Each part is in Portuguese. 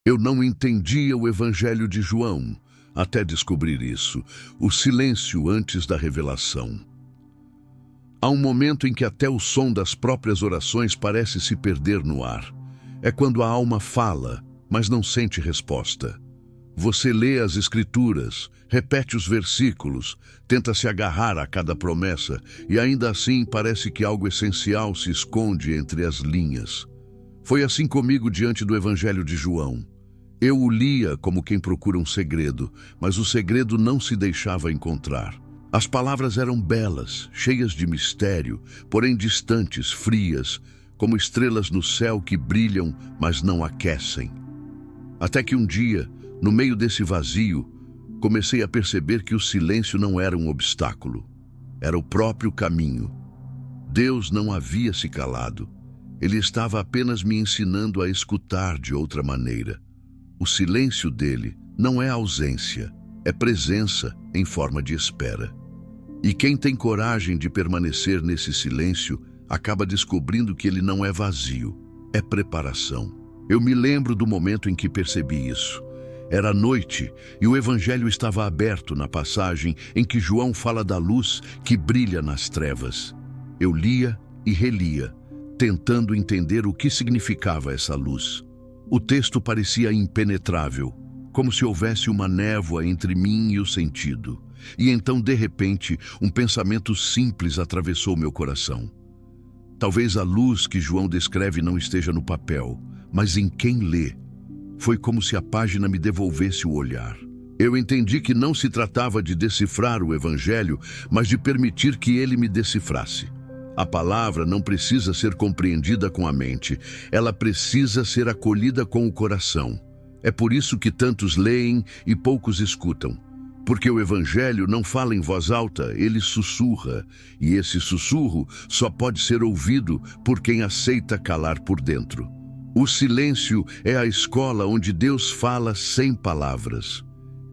Eu não entendia o Evangelho de João até descobrir isso, o silêncio antes da revelação. Há um momento em que até o som das próprias orações parece se perder no ar. É quando a alma fala, mas não sente resposta. Você lê as Escrituras, repete os versículos, tenta se agarrar a cada promessa e ainda assim parece que algo essencial se esconde entre as linhas. Foi assim comigo diante do Evangelho de João. Eu o lia como quem procura um segredo, mas o segredo não se deixava encontrar. As palavras eram belas, cheias de mistério, porém distantes, frias, como estrelas no céu que brilham, mas não aquecem. Até que um dia, no meio desse vazio, comecei a perceber que o silêncio não era um obstáculo. Era o próprio caminho. Deus não havia se calado. Ele estava apenas me ensinando a escutar de outra maneira. O silêncio dele não é ausência, é presença em forma de espera. E quem tem coragem de permanecer nesse silêncio acaba descobrindo que ele não é vazio, é preparação. Eu me lembro do momento em que percebi isso. Era noite e o Evangelho estava aberto na passagem em que João fala da luz que brilha nas trevas. Eu lia e relia, tentando entender o que significava essa luz. O texto parecia impenetrável, como se houvesse uma névoa entre mim e o sentido. E então, de repente, um pensamento simples atravessou meu coração. Talvez a luz que João descreve não esteja no papel, mas em quem lê. Foi como se a página me devolvesse o olhar. Eu entendi que não se tratava de decifrar o Evangelho, mas de permitir que ele me decifrasse. A palavra não precisa ser compreendida com a mente, ela precisa ser acolhida com o coração. É por isso que tantos leem e poucos escutam. Porque o Evangelho não fala em voz alta, ele sussurra, e esse sussurro só pode ser ouvido por quem aceita calar por dentro. O silêncio é a escola onde Deus fala sem palavras.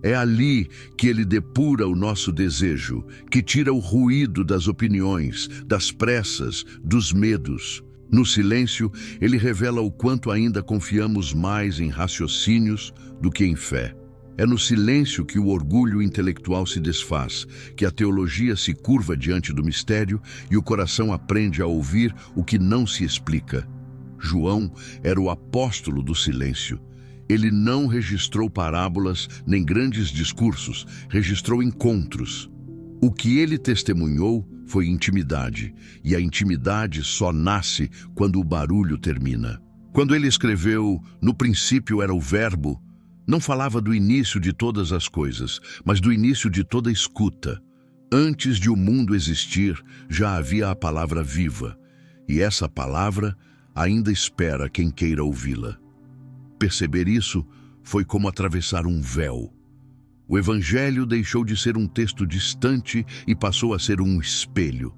É ali que ele depura o nosso desejo, que tira o ruído das opiniões, das pressas, dos medos. No silêncio, ele revela o quanto ainda confiamos mais em raciocínios do que em fé. É no silêncio que o orgulho intelectual se desfaz, que a teologia se curva diante do mistério e o coração aprende a ouvir o que não se explica. João era o apóstolo do silêncio. Ele não registrou parábolas nem grandes discursos, registrou encontros. O que ele testemunhou foi intimidade, e a intimidade só nasce quando o barulho termina. Quando ele escreveu "No princípio era o Verbo", não falava do início de todas as coisas, mas do início de toda escuta. Antes de o mundo existir, já havia a palavra viva, e essa palavra ainda espera quem queira ouvi-la. Perceber isso foi como atravessar um véu. O Evangelho deixou de ser um texto distante e passou a ser um espelho.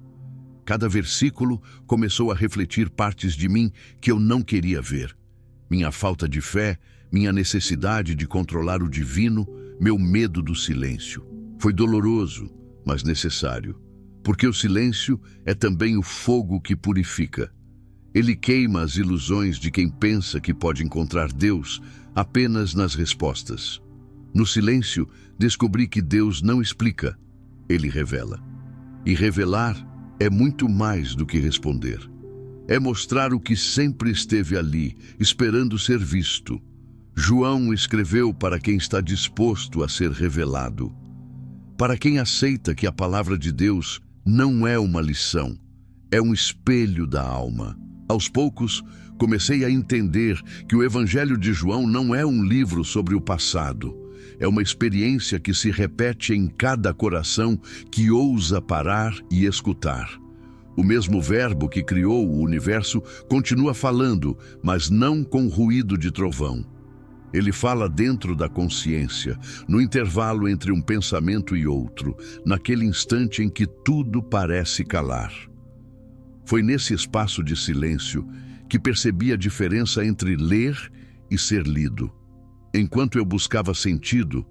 Cada versículo começou a refletir partes de mim que eu não queria ver. Minha falta de fé, minha necessidade de controlar o divino, meu medo do silêncio. Foi doloroso, mas necessário, porque o silêncio é também o fogo que purifica. Ele queima as ilusões de quem pensa que pode encontrar Deus apenas nas respostas. No silêncio, descobri que Deus não explica, ele revela. E revelar é muito mais do que responder. É mostrar o que sempre esteve ali, esperando ser visto. João escreveu para quem está disposto a ser revelado. Para quem aceita que a palavra de Deus não é uma lição, é um espelho da alma. Aos poucos, comecei a entender que o Evangelho de João não é um livro sobre o passado. É uma experiência que se repete em cada coração que ousa parar e escutar. O mesmo Verbo que criou o universo continua falando, mas não com ruído de trovão. Ele fala dentro da consciência, no intervalo entre um pensamento e outro, naquele instante em que tudo parece calar. Foi nesse espaço de silêncio que percebi a diferença entre ler e ser lido. Enquanto eu buscava sentido,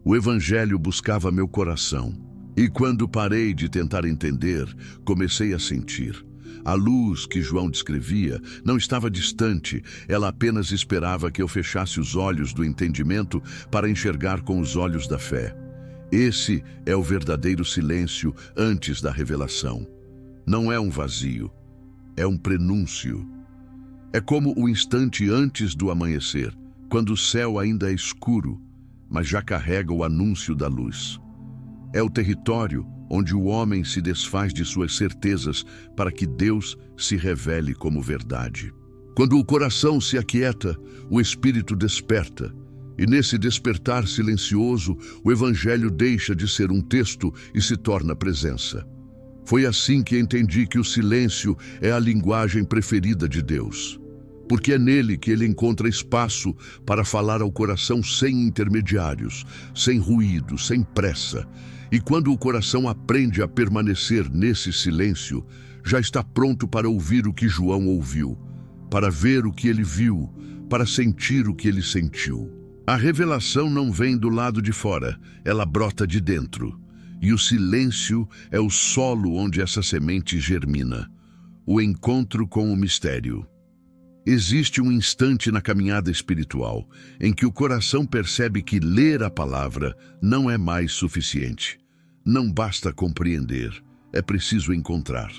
o Evangelho buscava meu coração. E quando parei de tentar entender, comecei a sentir. A luz que João descrevia não estava distante, ela apenas esperava que eu fechasse os olhos do entendimento para enxergar com os olhos da fé. Esse é o verdadeiro silêncio antes da revelação. Não é um vazio, é um prenúncio. É como o instante antes do amanhecer, quando o céu ainda é escuro, mas já carrega o anúncio da luz. É o território onde o homem se desfaz de suas certezas para que Deus se revele como verdade. Quando o coração se aquieta, o espírito desperta. E nesse despertar silencioso, o Evangelho deixa de ser um texto e se torna presença. Foi assim que entendi que o silêncio é a linguagem preferida de Deus. Porque é nele que ele encontra espaço para falar ao coração sem intermediários, sem ruído, sem pressa. E quando o coração aprende a permanecer nesse silêncio, já está pronto para ouvir o que João ouviu, para ver o que ele viu, para sentir o que ele sentiu. A revelação não vem do lado de fora, ela brota de dentro. E o silêncio é o solo onde essa semente germina. O encontro com o mistério. Existe um instante na caminhada espiritual em que o coração percebe que ler a palavra não é mais suficiente. Não basta compreender, é preciso encontrar.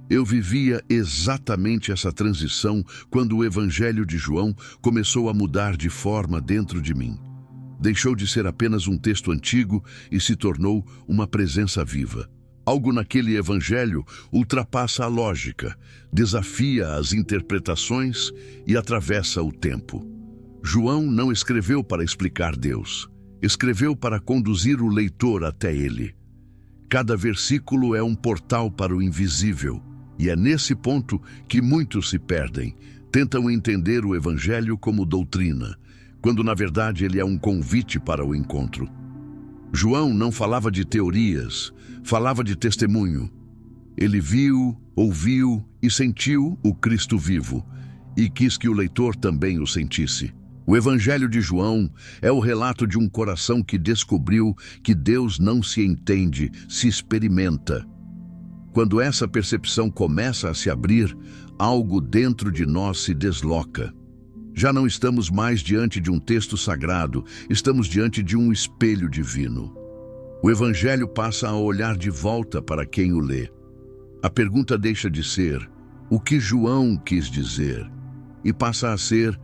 Eu vivia exatamente essa transição quando o Evangelho de João começou a mudar de forma dentro de mim. Deixou de ser apenas um texto antigo e se tornou uma presença viva. Algo naquele evangelho ultrapassa a lógica, desafia as interpretações e atravessa o tempo. João não escreveu para explicar Deus, escreveu para conduzir o leitor até ele. Cada versículo é um portal para o invisível, e é nesse ponto que muitos se perdem, tentam entender o evangelho como doutrina, quando na verdade ele é um convite para o encontro. João não falava de teorias, falava de testemunho. Ele viu, ouviu e sentiu o Cristo vivo e quis que o leitor também o sentisse. O Evangelho de João é o relato de um coração que descobriu que Deus não se entende, se experimenta. Quando essa percepção começa a se abrir, algo dentro de nós se desloca. Já não estamos mais diante de um texto sagrado, estamos diante de um espelho divino. O Evangelho passa a olhar de volta para quem o lê. A pergunta deixa de ser o que João quis dizer e passa a ser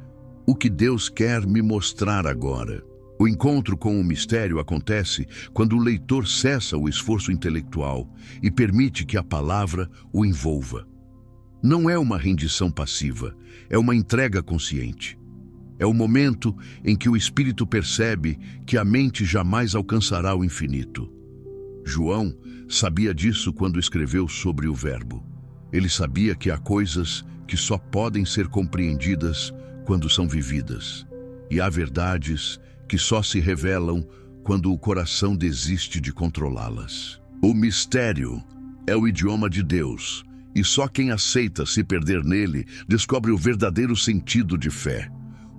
o que Deus quer me mostrar agora. O encontro com o mistério acontece quando o leitor cessa o esforço intelectual e permite que a palavra o envolva. Não é uma rendição passiva, é uma entrega consciente. É o momento em que o espírito percebe que a mente jamais alcançará o infinito. João sabia disso quando escreveu sobre o Verbo. Ele sabia que há coisas que só podem ser compreendidas quando são vividas. E há verdades que só se revelam quando o coração desiste de controlá-las. O mistério é o idioma de Deus. E só quem aceita se perder nele descobre o verdadeiro sentido de fé.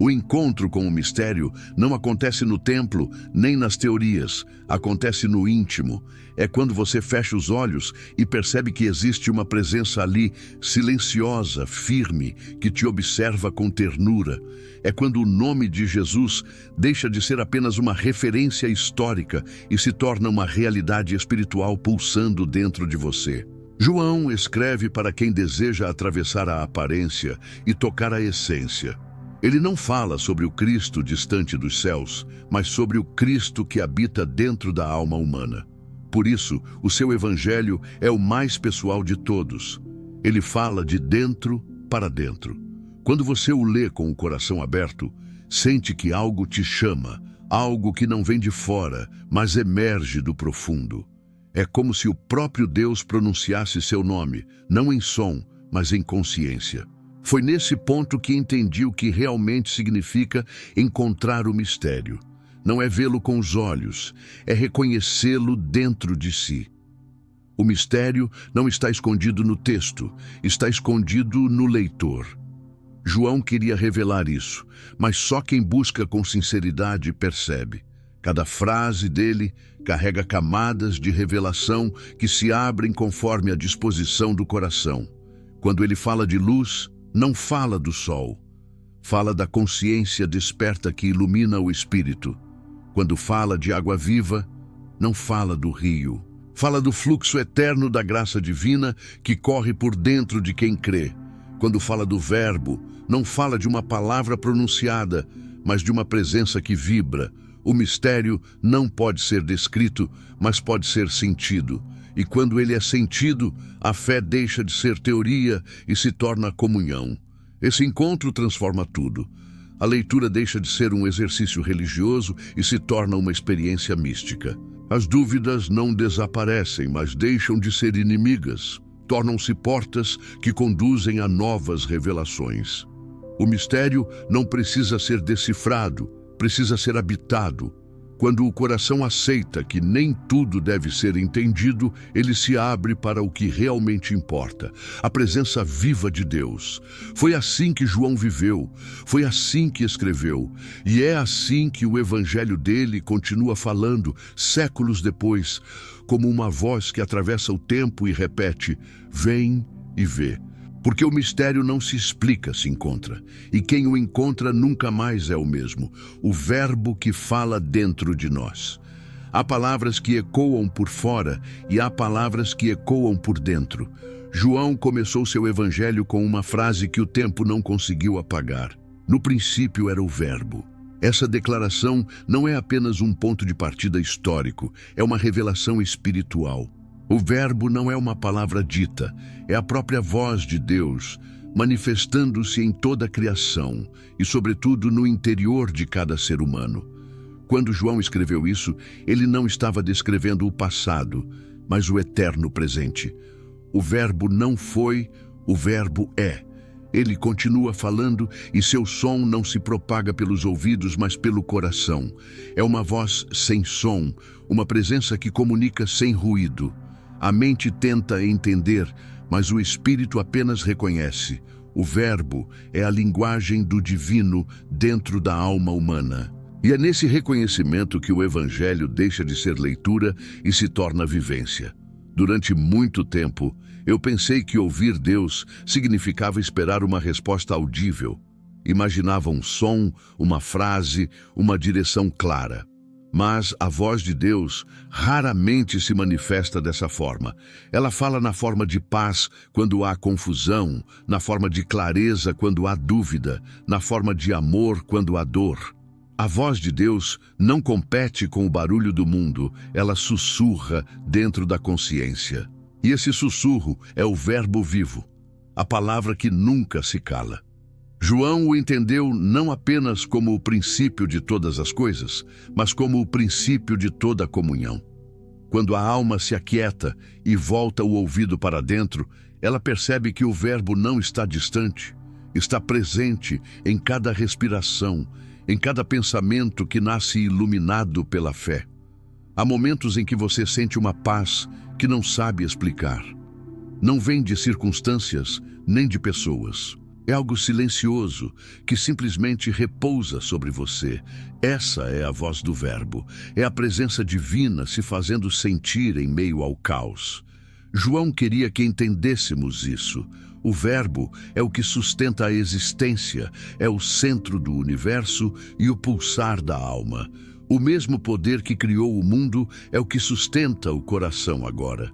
O encontro com o mistério não acontece no templo, nem nas teorias, acontece no íntimo. É quando você fecha os olhos e percebe que existe uma presença ali, silenciosa, firme, que te observa com ternura. É quando o nome de Jesus deixa de ser apenas uma referência histórica e se torna uma realidade espiritual pulsando dentro de você. João escreve para quem deseja atravessar a aparência e tocar a essência. Ele não fala sobre o Cristo distante dos céus, mas sobre o Cristo que habita dentro da alma humana. Por isso, o seu evangelho é o mais pessoal de todos. Ele fala de dentro para dentro. Quando você o lê com o coração aberto, sente que algo te chama, algo que não vem de fora, mas emerge do profundo. É como se o próprio Deus pronunciasse seu nome, não em som, mas em consciência. Foi nesse ponto que entendi o que realmente significa encontrar o mistério. Não é vê-lo com os olhos, é reconhecê-lo dentro de si. O mistério não está escondido no texto, está escondido no leitor. João queria revelar isso, mas só quem busca com sinceridade percebe. Cada frase dele carrega camadas de revelação que se abrem conforme a disposição do coração. Quando ele fala de luz, não fala do sol. Fala da consciência desperta que ilumina o espírito. Quando fala de água viva, não fala do rio. Fala do fluxo eterno da graça divina que corre por dentro de quem crê. Quando fala do verbo, não fala de uma palavra pronunciada, mas de uma presença que vibra. O mistério não pode ser descrito, mas pode ser sentido. E quando ele é sentido, a fé deixa de ser teoria e se torna comunhão. Esse encontro transforma tudo. A leitura deixa de ser um exercício religioso e se torna uma experiência mística. As dúvidas não desaparecem, mas deixam de ser inimigas. Tornam-se portas que conduzem a novas revelações. O mistério não precisa ser decifrado, precisa ser habitado. Quando o coração aceita que nem tudo deve ser entendido, ele se abre para o que realmente importa, a presença viva de Deus. Foi assim que João viveu, foi assim que escreveu, e é assim que o evangelho dele continua falando, séculos depois, como uma voz que atravessa o tempo e repete: vem e vê. Porque o mistério não se explica, se encontra. E quem o encontra nunca mais é o mesmo. O verbo que fala dentro de nós. Há palavras que ecoam por fora e há palavras que ecoam por dentro. João começou seu evangelho com uma frase que o tempo não conseguiu apagar. No princípio era o verbo. Essa declaração não é apenas um ponto de partida histórico, é uma revelação espiritual. O verbo não é uma palavra dita, é a própria voz de Deus, manifestando-se em toda a criação e, sobretudo, no interior de cada ser humano. Quando João escreveu isso, ele não estava descrevendo o passado, mas o eterno presente. O verbo não foi, o verbo é. Ele continua falando e seu som não se propaga pelos ouvidos, mas pelo coração. É uma voz sem som, uma presença que comunica sem ruído. A mente tenta entender, mas o espírito apenas reconhece. O verbo é a linguagem do divino dentro da alma humana. E é nesse reconhecimento que o evangelho deixa de ser leitura e se torna vivência. Durante muito tempo, eu pensei que ouvir Deus significava esperar uma resposta audível. Imaginava um som, uma frase, uma direção clara. Mas a voz de Deus raramente se manifesta dessa forma. Ela fala na forma de paz quando há confusão, na forma de clareza quando há dúvida, na forma de amor quando há dor. A voz de Deus não compete com o barulho do mundo, ela sussurra dentro da consciência. E esse sussurro é o verbo vivo, a palavra que nunca se cala. João o entendeu não apenas como o princípio de todas as coisas, mas como o princípio de toda a comunhão. Quando a alma se aquieta e volta o ouvido para dentro, ela percebe que o verbo não está distante, está presente em cada respiração, em cada pensamento que nasce iluminado pela fé. Há momentos em que você sente uma paz que não sabe explicar. Não vem de circunstâncias nem de pessoas. É algo silencioso que simplesmente repousa sobre você. Essa é a voz do verbo. É a presença divina se fazendo sentir em meio ao caos. João queria que entendêssemos isso. O verbo é o que sustenta a existência, é o centro do universo e o pulsar da alma. O mesmo poder que criou o mundo é o que sustenta o coração agora.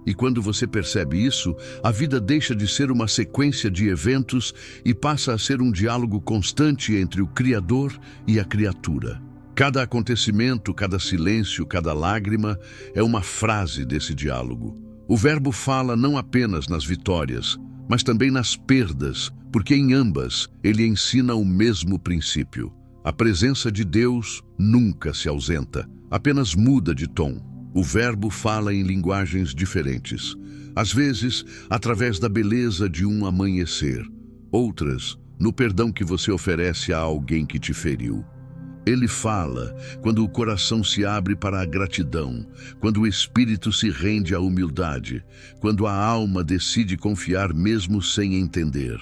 E quando você percebe isso, a vida deixa de ser uma sequência de eventos e passa a ser um diálogo constante entre o Criador e a criatura. Cada acontecimento, cada silêncio, cada lágrima é uma frase desse diálogo. O verbo fala não apenas nas vitórias, mas também nas perdas, porque em ambas ele ensina o mesmo princípio. A presença de Deus nunca se ausenta, apenas muda de tom. O verbo fala em linguagens diferentes, às vezes através da beleza de um amanhecer, outras no perdão que você oferece a alguém que te feriu. Ele fala quando o coração se abre para a gratidão, quando o espírito se rende à humildade, quando a alma decide confiar mesmo sem entender.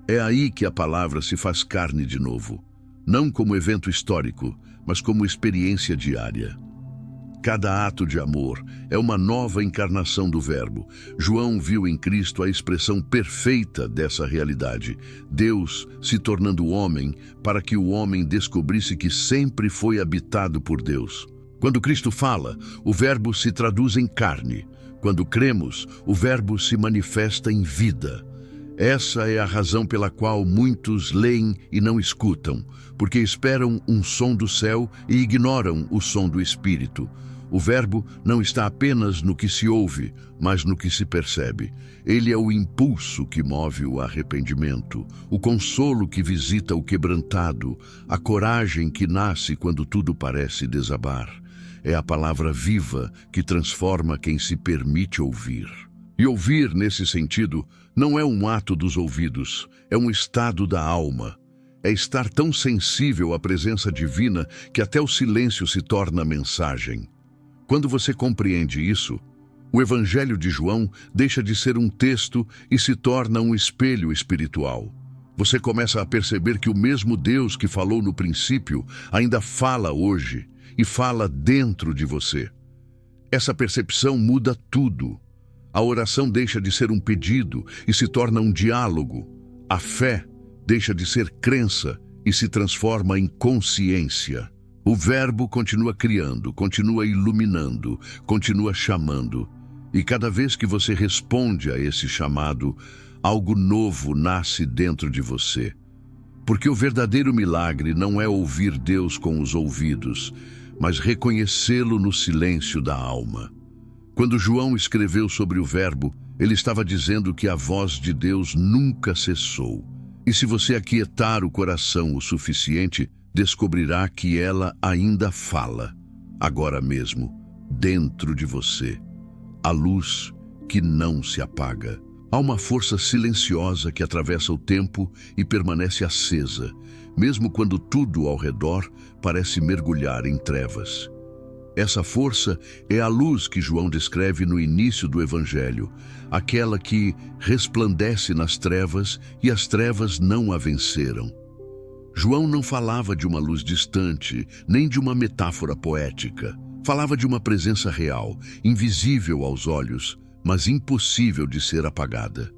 É aí que a palavra se faz carne de novo, não como evento histórico, mas como experiência diária. Cada ato de amor é uma nova encarnação do Verbo. João viu em Cristo a expressão perfeita dessa realidade. Deus se tornando homem para que o homem descobrisse que sempre foi habitado por Deus. Quando Cristo fala, o Verbo se traduz em carne. Quando cremos, o Verbo se manifesta em vida. Essa é a razão pela qual muitos leem e não escutam, porque esperam um som do céu e ignoram o som do Espírito. O Verbo não está apenas no que se ouve, mas no que se percebe. Ele é o impulso que move o arrependimento, o consolo que visita o quebrantado, a coragem que nasce quando tudo parece desabar. É a palavra viva que transforma quem se permite ouvir. E ouvir, nesse sentido, não é um ato dos ouvidos, é um estado da alma. É estar tão sensível à presença divina que até o silêncio se torna mensagem. Quando você compreende isso, o Evangelho de João deixa de ser um texto e se torna um espelho espiritual. Você começa a perceber que o mesmo Deus que falou no princípio ainda fala hoje e fala dentro de você. Essa percepção muda tudo. A oração deixa de ser um pedido e se torna um diálogo. A fé deixa de ser crença e se transforma em consciência. O Verbo continua criando, continua iluminando, continua chamando. E cada vez que você responde a esse chamado, algo novo nasce dentro de você. Porque o verdadeiro milagre não é ouvir Deus com os ouvidos, mas reconhecê-lo no silêncio da alma. Quando João escreveu sobre o Verbo, ele estava dizendo que a voz de Deus nunca cessou. E se você aquietar o coração o suficiente, descobrirá que ela ainda fala, agora mesmo, dentro de você. A luz que não se apaga. Há uma força silenciosa que atravessa o tempo e permanece acesa, mesmo quando tudo ao redor parece mergulhar em trevas. Essa força é a luz que João descreve no início do Evangelho, aquela que resplandece nas trevas e as trevas não a venceram. João não falava de uma luz distante, nem de uma metáfora poética. Falava de uma presença real, invisível aos olhos, mas impossível de ser apagada.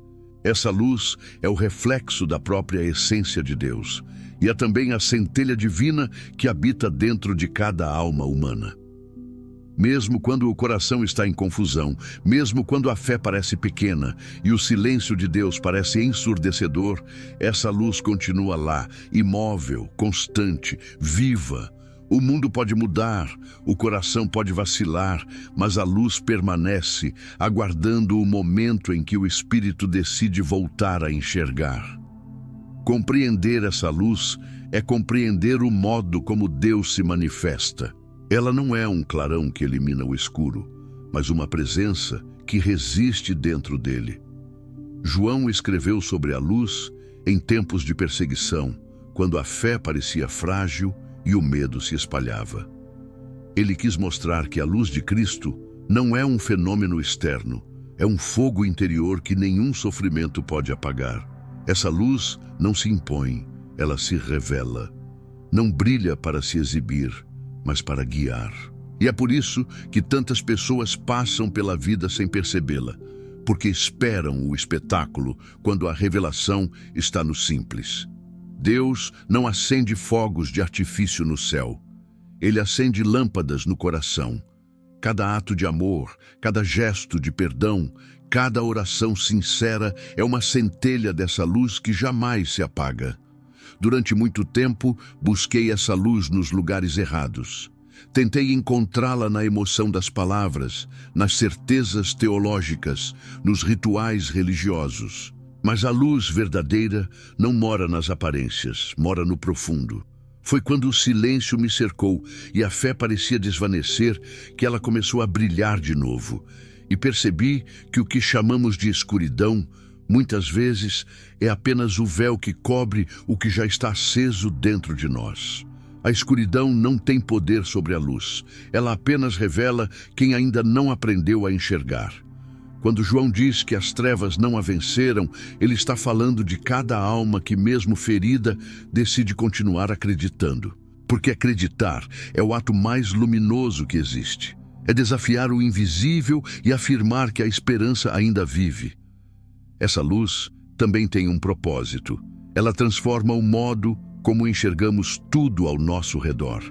Essa luz é o reflexo da própria essência de Deus, e é também a centelha divina que habita dentro de cada alma humana. Mesmo quando o coração está em confusão, mesmo quando a fé parece pequena e o silêncio de Deus parece ensurdecedor, essa luz continua lá, imóvel, constante, viva. O mundo pode mudar, o coração pode vacilar, mas a luz permanece, aguardando o momento em que o Espírito decide voltar a enxergar. Compreender essa luz é compreender o modo como Deus se manifesta. Ela não é um clarão que elimina o escuro, mas uma presença que resiste dentro dele. João escreveu sobre a luz em tempos de perseguição, quando a fé parecia frágil e o medo se espalhava. Ele quis mostrar que a luz de Cristo não é um fenômeno externo, é um fogo interior que nenhum sofrimento pode apagar. Essa luz não se impõe, ela se revela. Não brilha para se exibir, mas para guiar. E é por isso que tantas pessoas passam pela vida sem percebê-la, porque esperam o espetáculo quando a revelação está no simples. Deus não acende fogos de artifício no céu. Ele acende lâmpadas no coração. Cada ato de amor, cada gesto de perdão, cada oração sincera é uma centelha dessa luz que jamais se apaga. Durante muito tempo, busquei essa luz nos lugares errados. Tentei encontrá-la na emoção das palavras, nas certezas teológicas, nos rituais religiosos. Mas a luz verdadeira não mora nas aparências, mora no profundo. Foi quando o silêncio me cercou e a fé parecia desvanecer que ela começou a brilhar de novo. E percebi que o que chamamos de escuridão, muitas vezes, é apenas o véu que cobre o que já está aceso dentro de nós. A escuridão não tem poder sobre a luz. Ela apenas revela quem ainda não aprendeu a enxergar. Quando João diz que as trevas não a venceram, ele está falando de cada alma que, mesmo ferida, decide continuar acreditando. Porque acreditar é o ato mais luminoso que existe. É desafiar o invisível e afirmar que a esperança ainda vive. Essa luz também tem um propósito. Ela transforma o modo como enxergamos tudo ao nosso redor.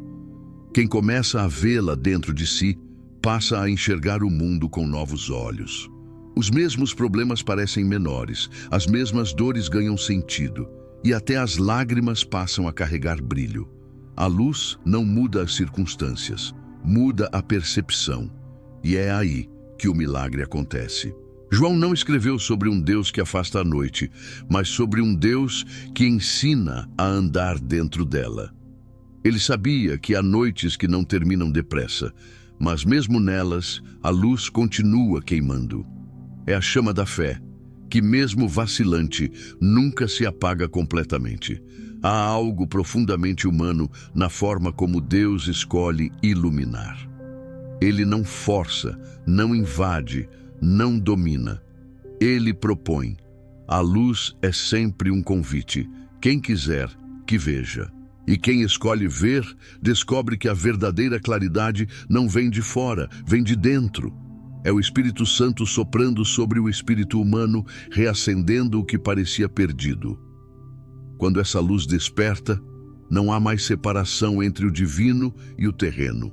Quem começa a vê-la dentro de si, passa a enxergar o mundo com novos olhos. Os mesmos problemas parecem menores, as mesmas dores ganham sentido, e até as lágrimas passam a carregar brilho. A luz não muda as circunstâncias, muda a percepção. E é aí que o milagre acontece. João não escreveu sobre um Deus que afasta a noite, mas sobre um Deus que ensina a andar dentro dela. Ele sabia que há noites que não terminam depressa, mas mesmo nelas, a luz continua queimando. É a chama da fé, que mesmo vacilante, nunca se apaga completamente. Há algo profundamente humano na forma como Deus escolhe iluminar. Ele não força, não invade, não domina. Ele propõe. A luz é sempre um convite. Quem quiser, que veja. E quem escolhe ver, descobre que a verdadeira claridade não vem de fora, vem de dentro. É o Espírito Santo soprando sobre o espírito humano, reacendendo o que parecia perdido. Quando essa luz desperta, não há mais separação entre o divino e o terreno.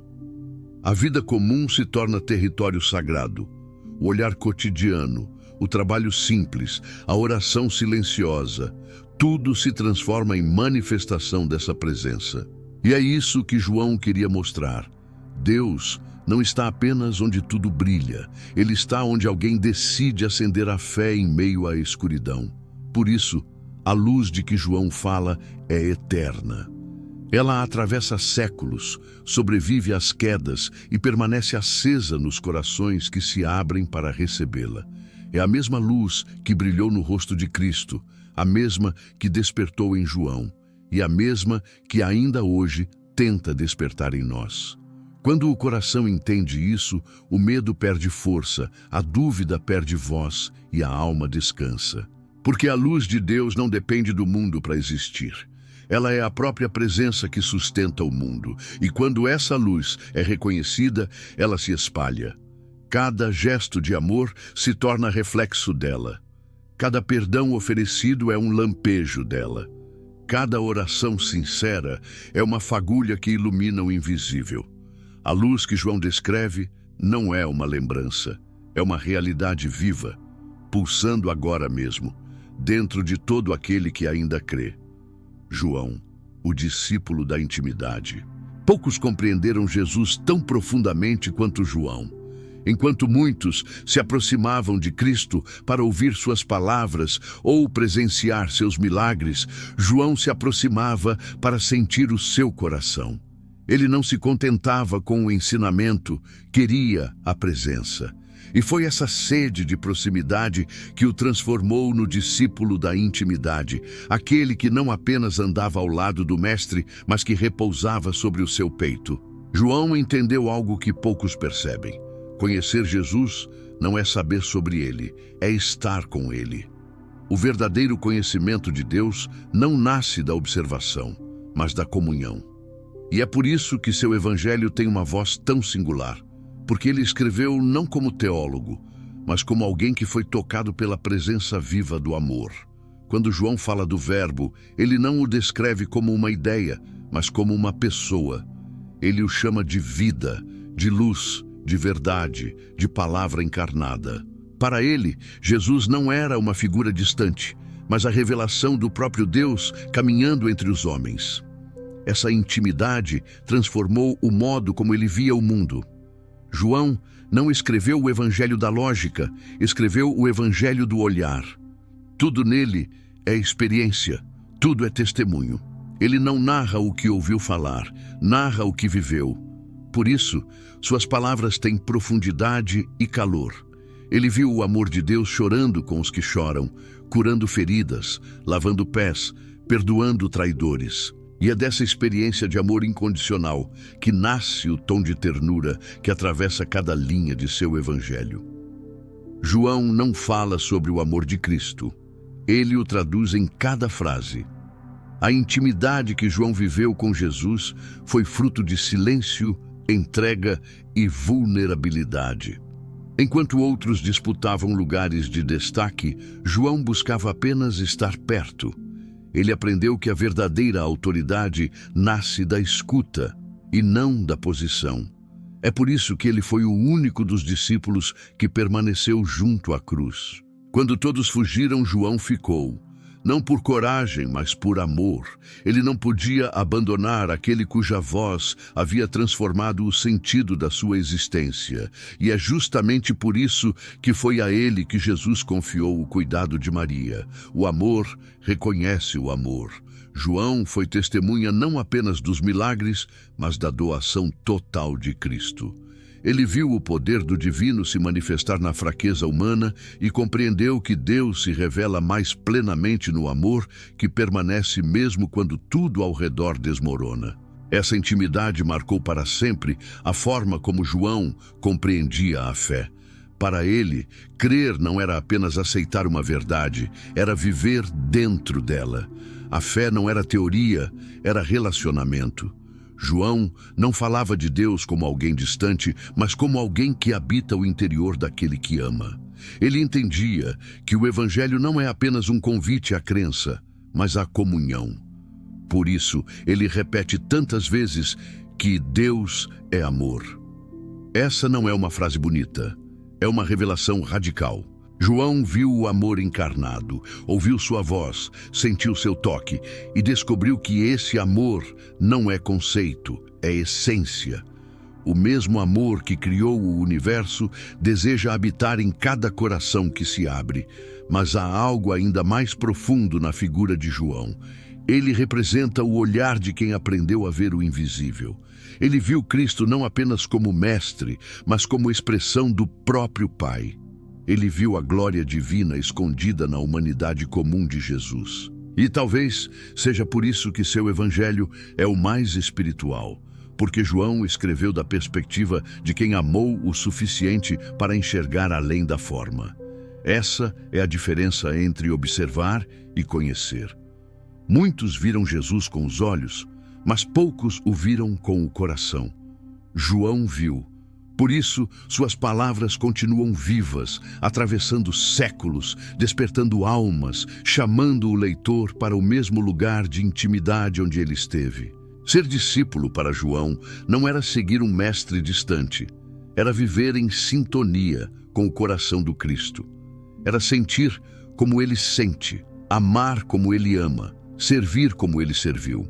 A vida comum se torna território sagrado. O olhar cotidiano, o trabalho simples, a oração silenciosa, tudo se transforma em manifestação dessa presença. E é isso que João queria mostrar. Deus não está apenas onde tudo brilha, Ele está onde alguém decide acender a fé em meio à escuridão. Por isso, a luz de que João fala é eterna. Ela atravessa séculos, sobrevive às quedas e permanece acesa nos corações que se abrem para recebê-la. É a mesma luz que brilhou no rosto de Cristo, a mesma que despertou em João e a mesma que ainda hoje tenta despertar em nós. Quando o coração entende isso, o medo perde força, a dúvida perde voz e a alma descansa. Porque a luz de Deus não depende do mundo para existir. Ela é a própria presença que sustenta o mundo, e quando essa luz é reconhecida, ela se espalha. Cada gesto de amor se torna reflexo dela. Cada perdão oferecido é um lampejo dela. Cada oração sincera é uma fagulha que ilumina o invisível. A luz que João descreve não é uma lembrança, é uma realidade viva, pulsando agora mesmo, dentro de todo aquele que ainda crê. João, o discípulo da intimidade. Poucos compreenderam Jesus tão profundamente quanto João. Enquanto muitos se aproximavam de Cristo para ouvir suas palavras ou presenciar seus milagres, João se aproximava para sentir o seu coração. Ele não se contentava com o ensinamento, queria a presença. E foi essa sede de proximidade que o transformou no discípulo da intimidade, aquele que não apenas andava ao lado do Mestre, mas que repousava sobre o seu peito. João entendeu algo que poucos percebem. Conhecer Jesus não é saber sobre ele, é estar com ele. O verdadeiro conhecimento de Deus não nasce da observação, mas da comunhão. E é por isso que seu evangelho tem uma voz tão singular. Porque ele escreveu não como teólogo, mas como alguém que foi tocado pela presença viva do amor. Quando João fala do Verbo, ele não o descreve como uma ideia, mas como uma pessoa. Ele o chama de vida, de luz, de verdade, de palavra encarnada. Para ele, Jesus não era uma figura distante, mas a revelação do próprio Deus caminhando entre os homens. Essa intimidade transformou o modo como ele via o mundo. João não escreveu o evangelho da lógica, escreveu o evangelho do olhar. Tudo nele é experiência, tudo é testemunho. Ele não narra o que ouviu falar, narra o que viveu. Por isso, suas palavras têm profundidade e calor. Ele viu o amor de Deus chorando com os que choram, curando feridas, lavando pés, perdoando traidores. E é dessa experiência de amor incondicional que nasce o tom de ternura que atravessa cada linha de seu evangelho. João não fala sobre o amor de Cristo. Ele o traduz em cada frase. A intimidade que João viveu com Jesus foi fruto de silêncio, entrega e vulnerabilidade. Enquanto outros disputavam lugares de destaque, João buscava apenas estar perto. Ele aprendeu que a verdadeira autoridade nasce da escuta e não da posição. É por isso que ele foi o único dos discípulos que permaneceu junto à cruz. Quando todos fugiram, João ficou. Não por coragem, mas por amor. Ele não podia abandonar aquele cuja voz havia transformado o sentido da sua existência. E é justamente por isso que foi a ele que Jesus confiou o cuidado de Maria. O amor reconhece o amor. João foi testemunha não apenas dos milagres, mas da doação total de Cristo. Ele viu o poder do divino se manifestar na fraqueza humana e compreendeu que Deus se revela mais plenamente no amor que permanece mesmo quando tudo ao redor desmorona. Essa intimidade marcou para sempre a forma como João compreendia a fé. Para ele, crer não era apenas aceitar uma verdade, era viver dentro dela. A fé não era teoria, era relacionamento. João não falava de Deus como alguém distante, mas como alguém que habita o interior daquele que ama. Ele entendia que o Evangelho não é apenas um convite à crença, mas à comunhão. Por isso, ele repete tantas vezes que Deus é amor. Essa não é uma frase bonita, é uma revelação radical. João viu o amor encarnado, ouviu sua voz, sentiu seu toque e descobriu que esse amor não é conceito, é essência. O mesmo amor que criou o universo deseja habitar em cada coração que se abre, mas há algo ainda mais profundo na figura de João. Ele representa o olhar de quem aprendeu a ver o invisível. Ele viu Cristo não apenas como mestre, mas como expressão do próprio Pai. Ele viu a glória divina escondida na humanidade comum de Jesus. E talvez seja por isso que seu evangelho é o mais espiritual, porque João escreveu da perspectiva de quem amou o suficiente para enxergar além da forma. Essa é a diferença entre observar e conhecer. Muitos viram Jesus com os olhos, mas poucos o viram com o coração. João viu. Por isso, suas palavras continuam vivas, atravessando séculos, despertando almas, chamando o leitor para o mesmo lugar de intimidade onde ele esteve. Ser discípulo para João não era seguir um mestre distante, era viver em sintonia com o coração do Cristo. Era sentir como ele sente, amar como ele ama, servir como ele serviu.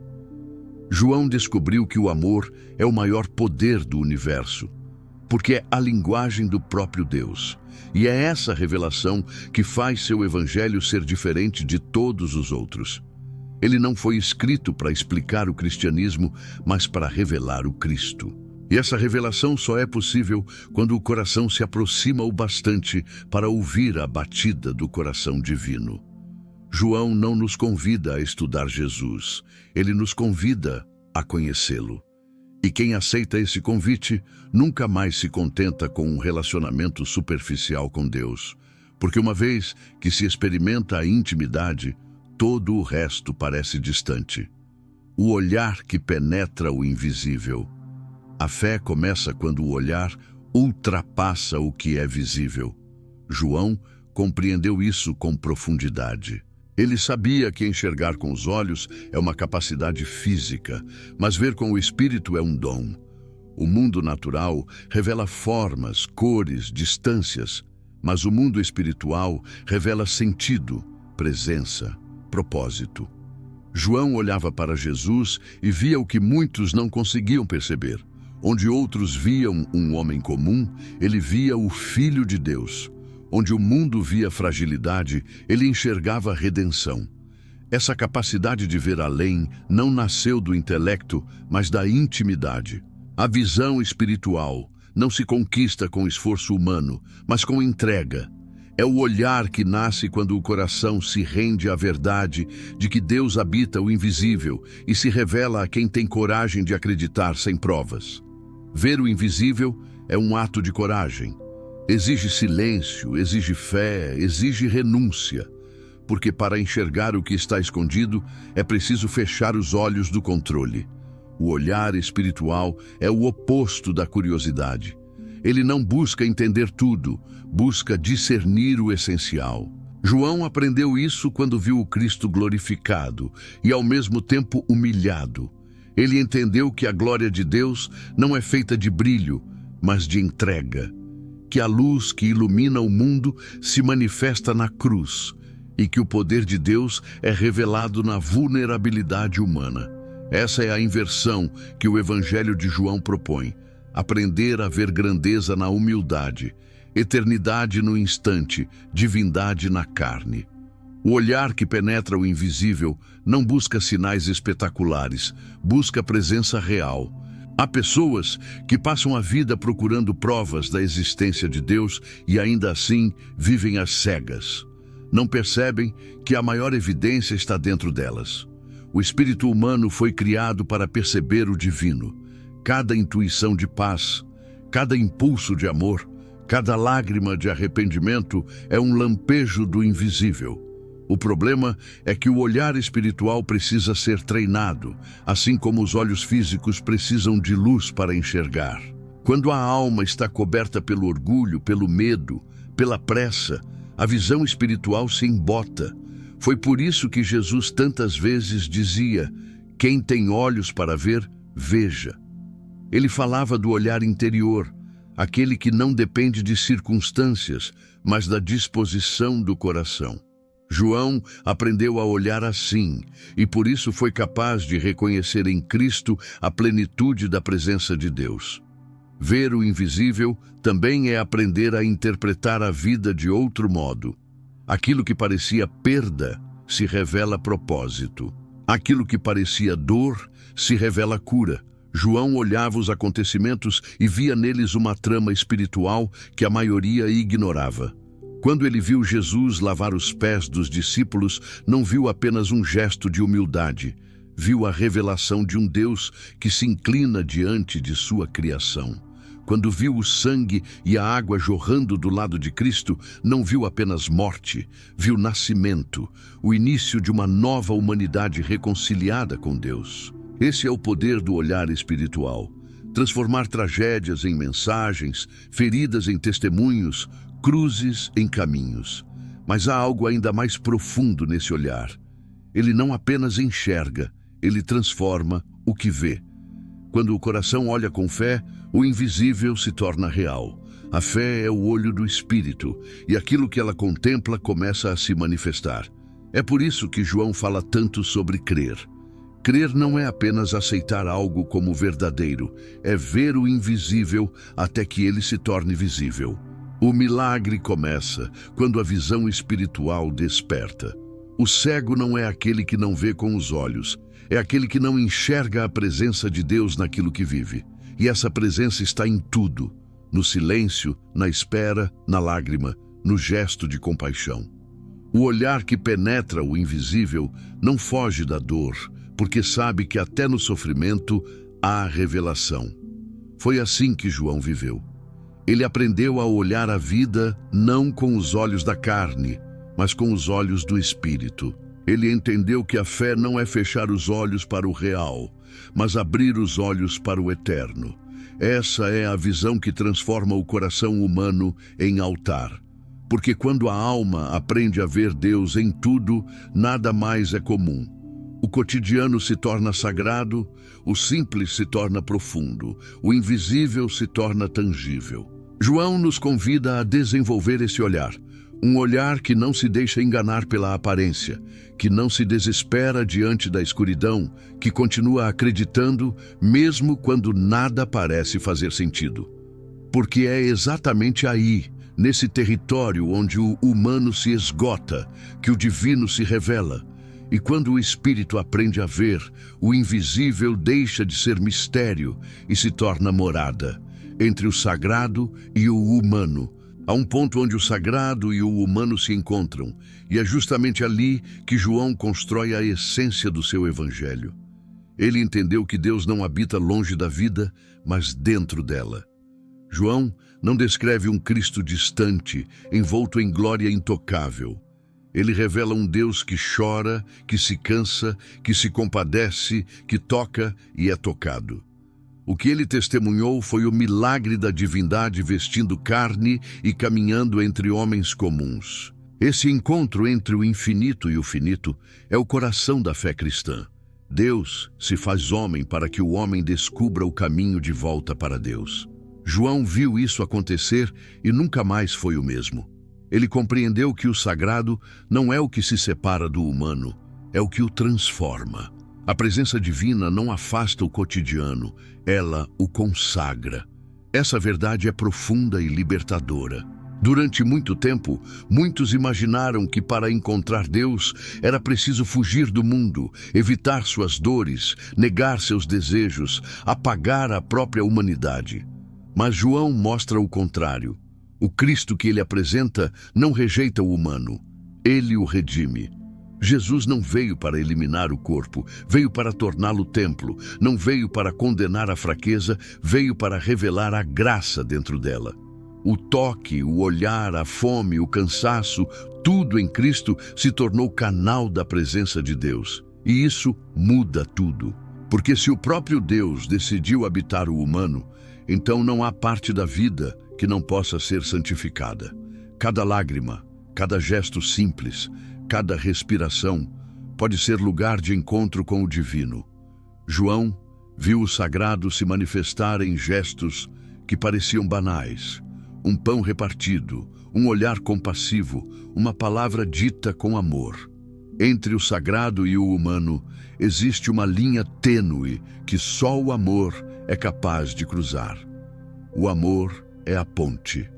João descobriu que o amor é o maior poder do universo, porque é a linguagem do próprio Deus. E é essa revelação que faz seu evangelho ser diferente de todos os outros. Ele não foi escrito para explicar o cristianismo, mas para revelar o Cristo. E essa revelação só é possível quando o coração se aproxima o bastante para ouvir a batida do coração divino. João não nos convida a estudar Jesus, ele nos convida a conhecê-lo. E quem aceita esse convite nunca mais se contenta com um relacionamento superficial com Deus, porque uma vez que se experimenta a intimidade, todo o resto parece distante. O olhar que penetra o invisível. A fé começa quando o olhar ultrapassa o que é visível. João compreendeu isso com profundidade. Ele sabia que enxergar com os olhos é uma capacidade física, mas ver com o espírito é um dom. O mundo natural revela formas, cores, distâncias, mas o mundo espiritual revela sentido, presença, propósito. João olhava para Jesus e via o que muitos não conseguiam perceber. Onde outros viam um homem comum, ele via o Filho de Deus. Onde o mundo via fragilidade, ele enxergava redenção. Essa capacidade de ver além não nasceu do intelecto, mas da intimidade. A visão espiritual não se conquista com esforço humano, mas com entrega. É o olhar que nasce quando o coração se rende à verdade de que Deus habita o invisível e se revela a quem tem coragem de acreditar sem provas. Ver o invisível é um ato de coragem. Exige silêncio, exige fé, exige renúncia, porque para enxergar o que está escondido é preciso fechar os olhos do controle. O olhar espiritual é o oposto da curiosidade. Ele não busca entender tudo, busca discernir o essencial. João aprendeu isso quando viu o Cristo glorificado e ao mesmo tempo humilhado. Ele entendeu que a glória de Deus não é feita de brilho, mas de entrega. Que a luz que ilumina o mundo se manifesta na cruz e que o poder de Deus é revelado na vulnerabilidade humana. Essa é a inversão que o Evangelho de João propõe. Aprender a ver grandeza na humildade, eternidade no instante, divindade na carne. O olhar que penetra o invisível não busca sinais espetaculares, busca presença real. Há pessoas que passam a vida procurando provas da existência de Deus e ainda assim vivem às cegas. Não percebem que a maior evidência está dentro delas. O espírito humano foi criado para perceber o divino. Cada intuição de paz, cada impulso de amor, cada lágrima de arrependimento é um lampejo do invisível. O problema é que o olhar espiritual precisa ser treinado, assim como os olhos físicos precisam de luz para enxergar. Quando a alma está coberta pelo orgulho, pelo medo, pela pressa, a visão espiritual se embota. Foi por isso que Jesus tantas vezes dizia: quem tem olhos para ver, veja. Ele falava do olhar interior, aquele que não depende de circunstâncias, mas da disposição do coração. João aprendeu a olhar assim, e por isso foi capaz de reconhecer em Cristo a plenitude da presença de Deus. Ver o invisível também é aprender a interpretar a vida de outro modo. Aquilo que parecia perda se revela propósito. Aquilo que parecia dor se revela cura. João olhava os acontecimentos e via neles uma trama espiritual que a maioria ignorava. Quando ele viu Jesus lavar os pés dos discípulos, não viu apenas um gesto de humildade, viu a revelação de um Deus que se inclina diante de sua criação. Quando viu o sangue e a água jorrando do lado de Cristo, não viu apenas morte, viu nascimento, o início de uma nova humanidade reconciliada com Deus. Esse é o poder do olhar espiritual. Transformar tragédias em mensagens, feridas em testemunhos, cruzes em caminhos. Mas há algo ainda mais profundo nesse olhar. Ele não apenas enxerga, ele transforma o que vê. Quando o coração olha com fé, o invisível se torna real. A fé é o olho do Espírito, e aquilo que ela contempla começa a se manifestar. É por isso que João fala tanto sobre crer. Crer não é apenas aceitar algo como verdadeiro, é ver o invisível até que ele se torne visível. O milagre começa quando a visão espiritual desperta. O cego não é aquele que não vê com os olhos, é aquele que não enxerga a presença de Deus naquilo que vive. E essa presença está em tudo, no silêncio, na espera, na lágrima, no gesto de compaixão. O olhar que penetra o invisível não foge da dor, porque sabe que até no sofrimento há revelação. Foi assim que João viveu. Ele aprendeu a olhar a vida não com os olhos da carne, mas com os olhos do Espírito. Ele entendeu que a fé não é fechar os olhos para o real, mas abrir os olhos para o eterno. Essa é a visão que transforma o coração humano em altar. Porque quando a alma aprende a ver Deus em tudo, nada mais é comum. O cotidiano se torna sagrado, o simples se torna profundo, o invisível se torna tangível. João nos convida a desenvolver esse olhar, um olhar que não se deixa enganar pela aparência, que não se desespera diante da escuridão, que continua acreditando mesmo quando nada parece fazer sentido. Porque é exatamente aí, nesse território onde o humano se esgota, que o divino se revela. E quando o espírito aprende a ver, o invisível deixa de ser mistério e se torna morada, entre o sagrado e o humano. Há um ponto onde o sagrado e o humano se encontram, e é justamente ali que João constrói a essência do seu evangelho. Ele entendeu que Deus não habita longe da vida, mas dentro dela. João não descreve um Cristo distante, envolto em glória intocável. Ele revela um Deus que chora, que se cansa, que se compadece, que toca e é tocado. O que ele testemunhou foi o milagre da divindade vestindo carne e caminhando entre homens comuns. Esse encontro entre o infinito e o finito é o coração da fé cristã. Deus se faz homem para que o homem descubra o caminho de volta para Deus. João viu isso acontecer e nunca mais foi o mesmo. Ele compreendeu que o sagrado não é o que se separa do humano, é o que o transforma. A presença divina não afasta o cotidiano, ela o consagra. Essa verdade é profunda e libertadora. Durante muito tempo, muitos imaginaram que para encontrar Deus era preciso fugir do mundo, evitar suas dores, negar seus desejos, apagar a própria humanidade. Mas João mostra o contrário. O Cristo que ele apresenta não rejeita o humano, ele o redime. Jesus não veio para eliminar o corpo, veio para torná-lo templo, não veio para condenar a fraqueza, veio para revelar a graça dentro dela. O toque, o olhar, a fome, o cansaço, tudo em Cristo se tornou canal da presença de Deus. E isso muda tudo. Porque se o próprio Deus decidiu habitar o humano, então não há parte da vida que não possa ser santificada. Cada lágrima, cada gesto simples, cada respiração pode ser lugar de encontro com o divino. João viu o sagrado se manifestar em gestos que pareciam banais. Um pão repartido, um olhar compassivo, uma palavra dita com amor. Entre o sagrado e o humano existe uma linha tênue que só o amor é capaz de cruzar. O amor é a ponte.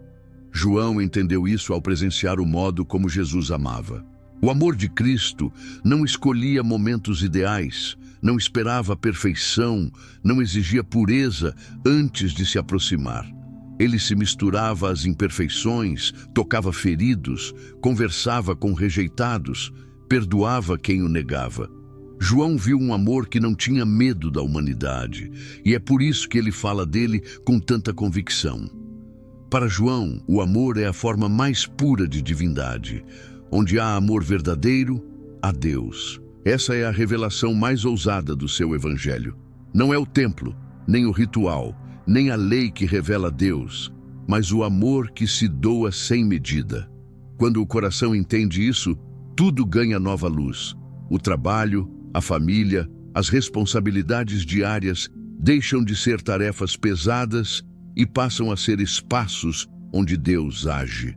João entendeu isso ao presenciar o modo como Jesus amava. O amor de Cristo não escolhia momentos ideais, não esperava a perfeição, não exigia pureza antes de se aproximar. Ele se misturava às imperfeições, tocava feridos, conversava com rejeitados, perdoava quem o negava. João viu um amor que não tinha medo da humanidade, e é por isso que ele fala dele com tanta convicção. Para João, o amor é a forma mais pura de divindade. Onde há amor verdadeiro, há Deus. Essa é a revelação mais ousada do seu evangelho. Não é o templo, nem o ritual, nem a lei que revela Deus, mas o amor que se doa sem medida. Quando o coração entende isso, tudo ganha nova luz. O trabalho, a família, as responsabilidades diárias deixam de ser tarefas pesadas e passam a ser espaços onde Deus age.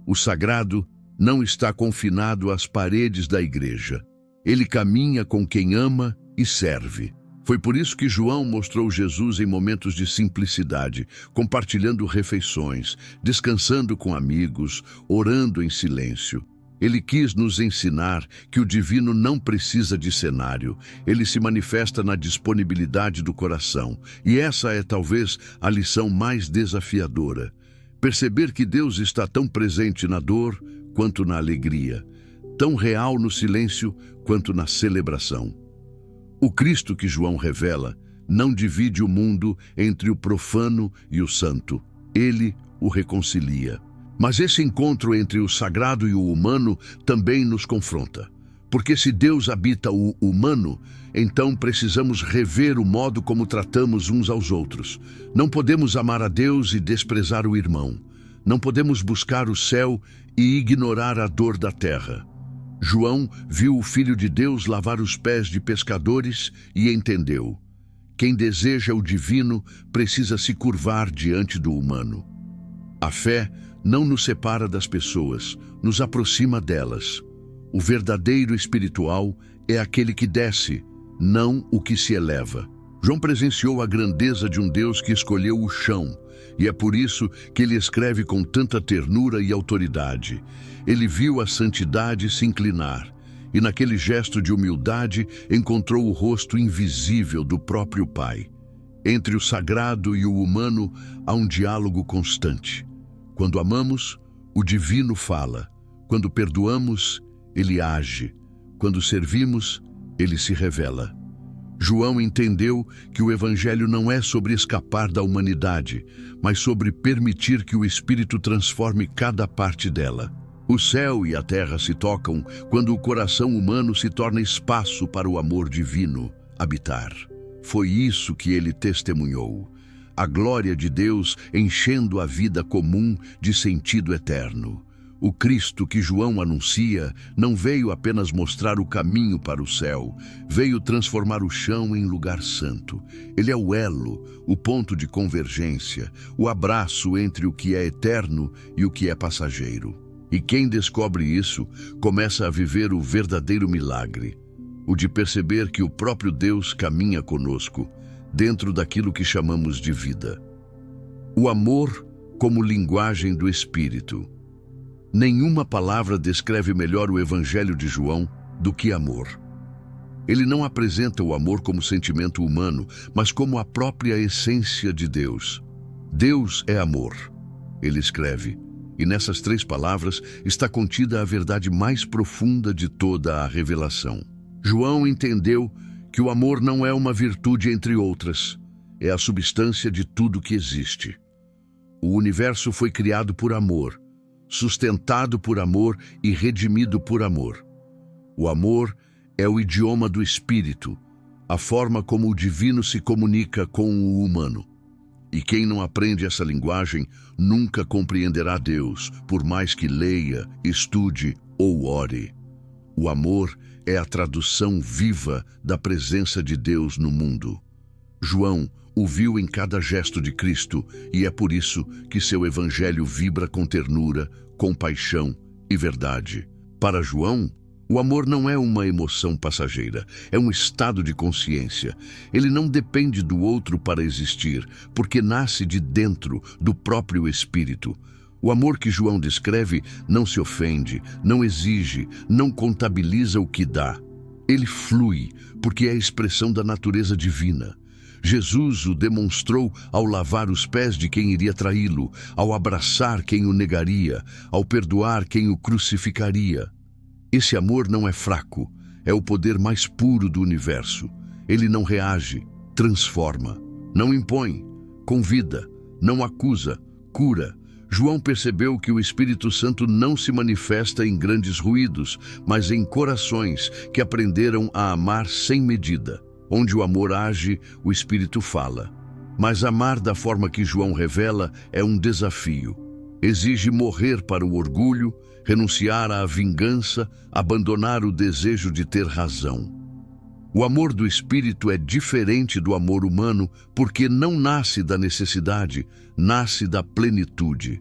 O sagrado não está confinado às paredes da igreja. Ele caminha com quem ama e serve. Foi por isso que João mostrou Jesus em momentos de simplicidade, compartilhando refeições, descansando com amigos, orando em silêncio. Ele quis nos ensinar que o divino não precisa de cenário, ele se manifesta na disponibilidade do coração. E essa é talvez a lição mais desafiadora. Perceber que Deus está tão presente na dor quanto na alegria, tão real no silêncio quanto na celebração. O Cristo que João revela não divide o mundo entre o profano e o santo. Ele o reconcilia. Mas esse encontro entre o sagrado e o humano também nos confronta. Porque se Deus habita o humano, então precisamos rever o modo como tratamos uns aos outros. Não podemos amar a Deus e desprezar o irmão. Não podemos buscar o céu e ignorar a dor da terra. João viu o Filho de Deus lavar os pés de pescadores e entendeu: quem deseja o divino precisa se curvar diante do humano. A fé não nos separa das pessoas, nos aproxima delas. O verdadeiro espiritual é aquele que desce, não o que se eleva. João presenciou a grandeza de um Deus que escolheu o chão, e é por isso que ele escreve com tanta ternura e autoridade. Ele viu a santidade se inclinar, e naquele gesto de humildade encontrou o rosto invisível do próprio Pai. Entre o sagrado e o humano há um diálogo constante. Quando amamos, o divino fala. Quando perdoamos, ele age. Quando servimos, ele se revela. João entendeu que o Evangelho não é sobre escapar da humanidade, mas sobre permitir que o Espírito transforme cada parte dela. O céu e a terra se tocam quando o coração humano se torna espaço para o amor divino habitar. Foi isso que ele testemunhou. A glória de Deus enchendo a vida comum de sentido eterno. O Cristo que João anuncia não veio apenas mostrar o caminho para o céu, veio transformar o chão em lugar santo. Ele é o elo, o ponto de convergência, o abraço entre o que é eterno e o que é passageiro. E quem descobre isso, começa a viver o verdadeiro milagre, o de perceber que o próprio Deus caminha conosco, dentro daquilo que chamamos de vida. O amor como linguagem do Espírito. Nenhuma palavra descreve melhor o Evangelho de João do que amor. Ele não apresenta o amor como sentimento humano, mas como a própria essência de Deus. Deus é amor, ele escreve, e nessas 3 palavras está contida a verdade mais profunda de toda a revelação. João entendeu que o amor não é uma virtude entre outras, é a substância de tudo que existe. O universo foi criado por amor, sustentado por amor e redimido por amor. O amor é o idioma do Espírito, a forma como o divino se comunica com o humano. E quem não aprende essa linguagem nunca compreenderá Deus, por mais que leia, estude ou ore. O amor é a tradução viva da presença de Deus no mundo. João o viu em cada gesto de Cristo e é por isso que seu evangelho vibra com ternura, compaixão e verdade. Para João, o amor não é uma emoção passageira, é um estado de consciência. Ele não depende do outro para existir, porque nasce de dentro do próprio Espírito. O amor que João descreve não se ofende, não exige, não contabiliza o que dá. Ele flui, porque é a expressão da natureza divina. Jesus o demonstrou ao lavar os pés de quem iria traí-lo, ao abraçar quem o negaria, ao perdoar quem o crucificaria. Esse amor não é fraco, é o poder mais puro do universo. Ele não reage, transforma, não impõe, convida, não acusa, cura. João percebeu que o Espírito Santo não se manifesta em grandes ruídos, mas em corações que aprenderam a amar sem medida. Onde o amor age, o Espírito fala. Mas amar da forma que João revela é um desafio. Exige morrer para o orgulho, renunciar à vingança, abandonar o desejo de ter razão. O amor do Espírito é diferente do amor humano porque não nasce da necessidade, nasce da plenitude.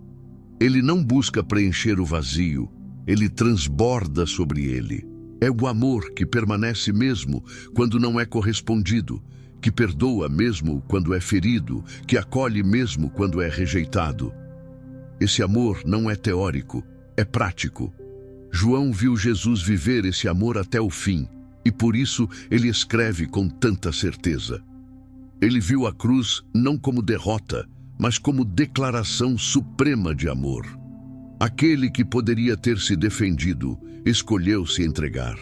Ele não busca preencher o vazio, ele transborda sobre ele. É o amor que permanece mesmo quando não é correspondido, que perdoa mesmo quando é ferido, que acolhe mesmo quando é rejeitado. Esse amor não é teórico, é prático. João viu Jesus viver esse amor até o fim, e por isso ele escreve com tanta certeza. Ele viu a cruz não como derrota, mas como declaração suprema de amor. Aquele que poderia ter se defendido, escolheu se entregar.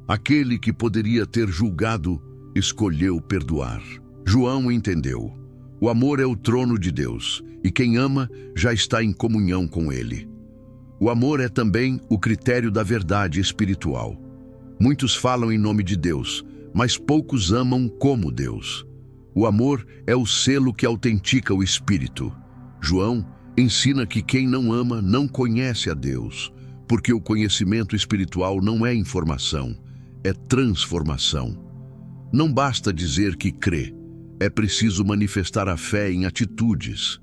Aquele que poderia ter julgado, escolheu perdoar. João entendeu. O amor é o trono de Deus, e quem ama já está em comunhão com ele. O amor é também o critério da verdade espiritual. Muitos falam em nome de Deus, mas poucos amam como Deus. O amor é o selo que autentica o Espírito. João ensina que quem não ama não conhece a Deus, porque o conhecimento espiritual não é informação, é transformação. Não basta dizer que crê, é preciso manifestar a fé em atitudes.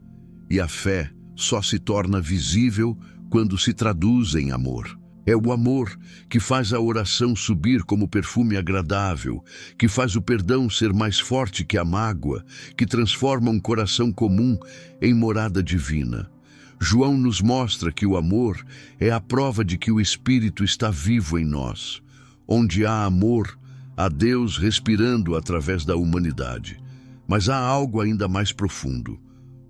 E a fé só se torna visível quando se traduz em amor. É o amor que faz a oração subir como perfume agradável, que faz o perdão ser mais forte que a mágoa, que transforma um coração comum em morada divina. João nos mostra que o amor é a prova de que o Espírito está vivo em nós. Onde há amor, há Deus respirando através da humanidade. Mas há algo ainda mais profundo.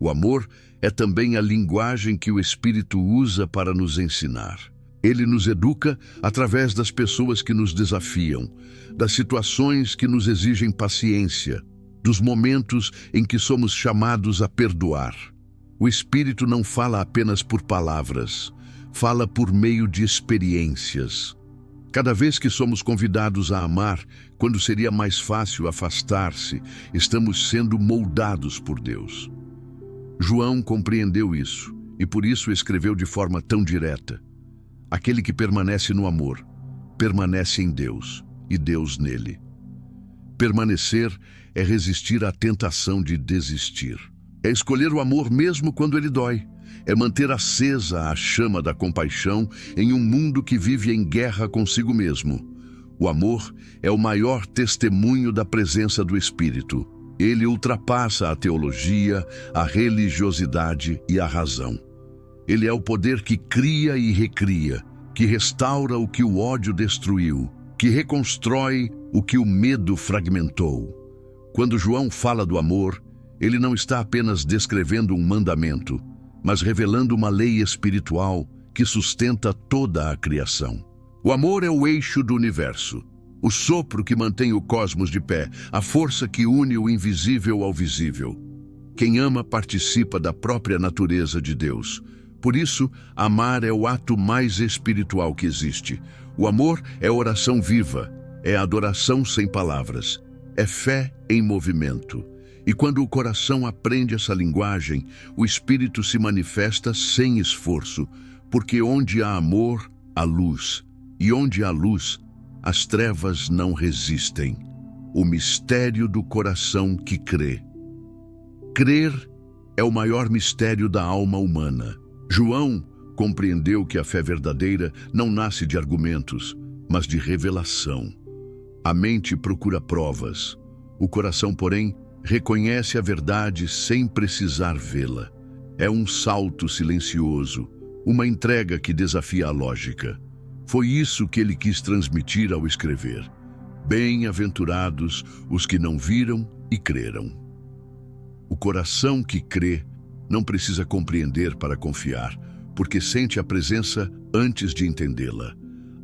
O amor é também a linguagem que o Espírito usa para nos ensinar. Ele nos educa através das pessoas que nos desafiam, das situações que nos exigem paciência, dos momentos em que somos chamados a perdoar. O Espírito não fala apenas por palavras, fala por meio de experiências. Cada vez que somos convidados a amar, quando seria mais fácil afastar-se, estamos sendo moldados por Deus. João compreendeu isso e por isso escreveu de forma tão direta: aquele que permanece no amor, permanece em Deus e Deus nele. Permanecer é resistir à tentação de desistir. É escolher o amor mesmo quando ele dói. É manter acesa a chama da compaixão em um mundo que vive em guerra consigo mesmo. O amor é o maior testemunho da presença do Espírito. Ele ultrapassa a teologia, a religiosidade e a razão. Ele é o poder que cria e recria, que restaura o que o ódio destruiu, que reconstrói o que o medo fragmentou. Quando João fala do amor, ele não está apenas descrevendo um mandamento, mas revelando uma lei espiritual que sustenta toda a criação. O amor é o eixo do universo, o sopro que mantém o cosmos de pé, a força que une o invisível ao visível. Quem ama participa da própria natureza de Deus. Por isso, amar é o ato mais espiritual que existe. O amor é oração viva, é adoração sem palavras, é fé em movimento. E quando o coração aprende essa linguagem, o Espírito se manifesta sem esforço, porque onde há amor, há luz, e onde há luz, as trevas não resistem. O mistério do coração que crê. Crer é o maior mistério da alma humana. João compreendeu que a fé verdadeira não nasce de argumentos, mas de revelação. A mente procura provas. O coração, porém, reconhece a verdade sem precisar vê-la. É um salto silencioso, uma entrega que desafia a lógica. Foi isso que ele quis transmitir ao escrever. Bem-aventurados os que não viram e creram. O coração que crê não precisa compreender para confiar, porque sente a presença antes de entendê-la.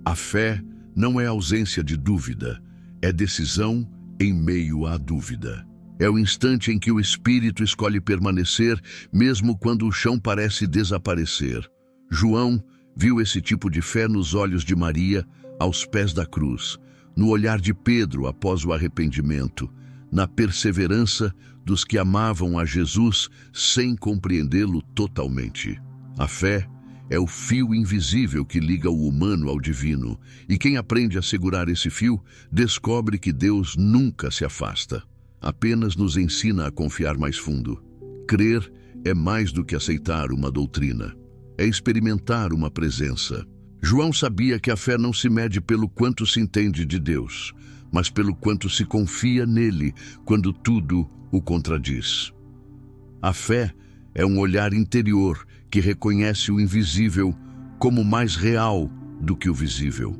A fé não é ausência de dúvida, é decisão em meio à dúvida. É o instante em que o espírito escolhe permanecer, mesmo quando o chão parece desaparecer. João viu esse tipo de fé nos olhos de Maria, aos pés da cruz, no olhar de Pedro após o arrependimento, na perseverança dos que amavam a Jesus sem compreendê-lo totalmente. A fé é o fio invisível que liga o humano ao divino, e quem aprende a segurar esse fio descobre que Deus nunca se afasta. Apenas nos ensina a confiar mais fundo. Crer é mais do que aceitar uma doutrina. É experimentar uma presença. João sabia que a fé não se mede pelo quanto se entende de Deus, mas pelo quanto se confia nele quando tudo o contradiz. A fé é um olhar interior que reconhece o invisível como mais real do que o visível.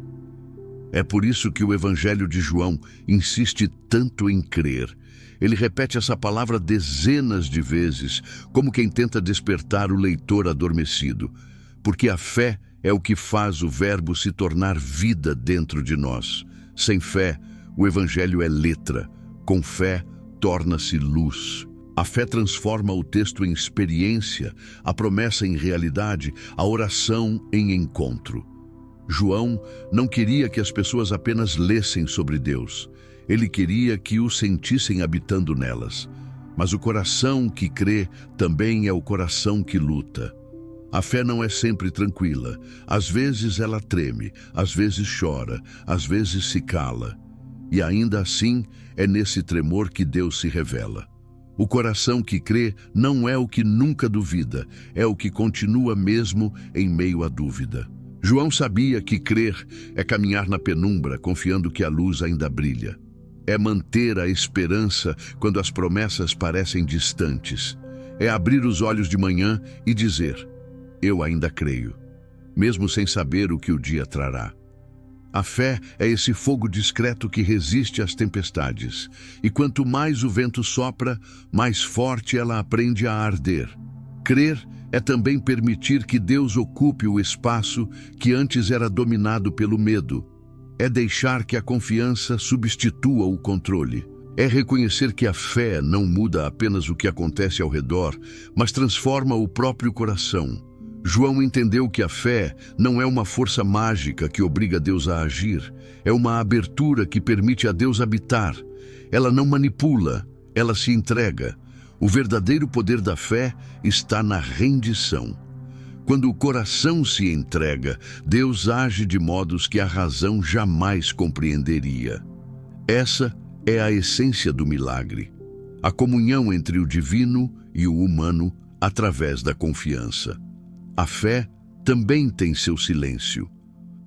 É por isso que o Evangelho de João insiste tanto em crer. Ele repete essa palavra dezenas de vezes, como quem tenta despertar o leitor adormecido, porque a fé é o que faz o verbo se tornar vida dentro de nós. Sem fé, o Evangelho é letra. Com fé, torna-se luz. A fé transforma o texto em experiência, a promessa em realidade, a oração em encontro. João não queria que as pessoas apenas lessem sobre Deus. Ele queria que o sentissem habitando nelas. Mas o coração que crê também é o coração que luta. A fé não é sempre tranquila. Às vezes ela treme, às vezes chora, às vezes se cala. E ainda assim, é nesse tremor que Deus se revela. O coração que crê não é o que nunca duvida, é o que continua mesmo em meio à dúvida. João sabia que crer é caminhar na penumbra, confiando que a luz ainda brilha. É manter a esperança quando as promessas parecem distantes. É abrir os olhos de manhã e dizer: eu ainda creio, mesmo sem saber o que o dia trará. A fé é esse fogo discreto que resiste às tempestades, e quanto mais o vento sopra, mais forte ela aprende a arder. Crer é também permitir que Deus ocupe o espaço que antes era dominado pelo medo. É deixar que a confiança substitua o controle. É reconhecer que a fé não muda apenas o que acontece ao redor, mas transforma o próprio coração. João entendeu que a fé não é uma força mágica que obriga Deus a agir, é uma abertura que permite a Deus habitar. Ela não manipula, ela se entrega. O verdadeiro poder da fé está na rendição. Quando o coração se entrega, Deus age de modos que a razão jamais compreenderia. Essa é a essência do milagre, a comunhão entre o divino e o humano através da confiança. A fé também tem seu silêncio.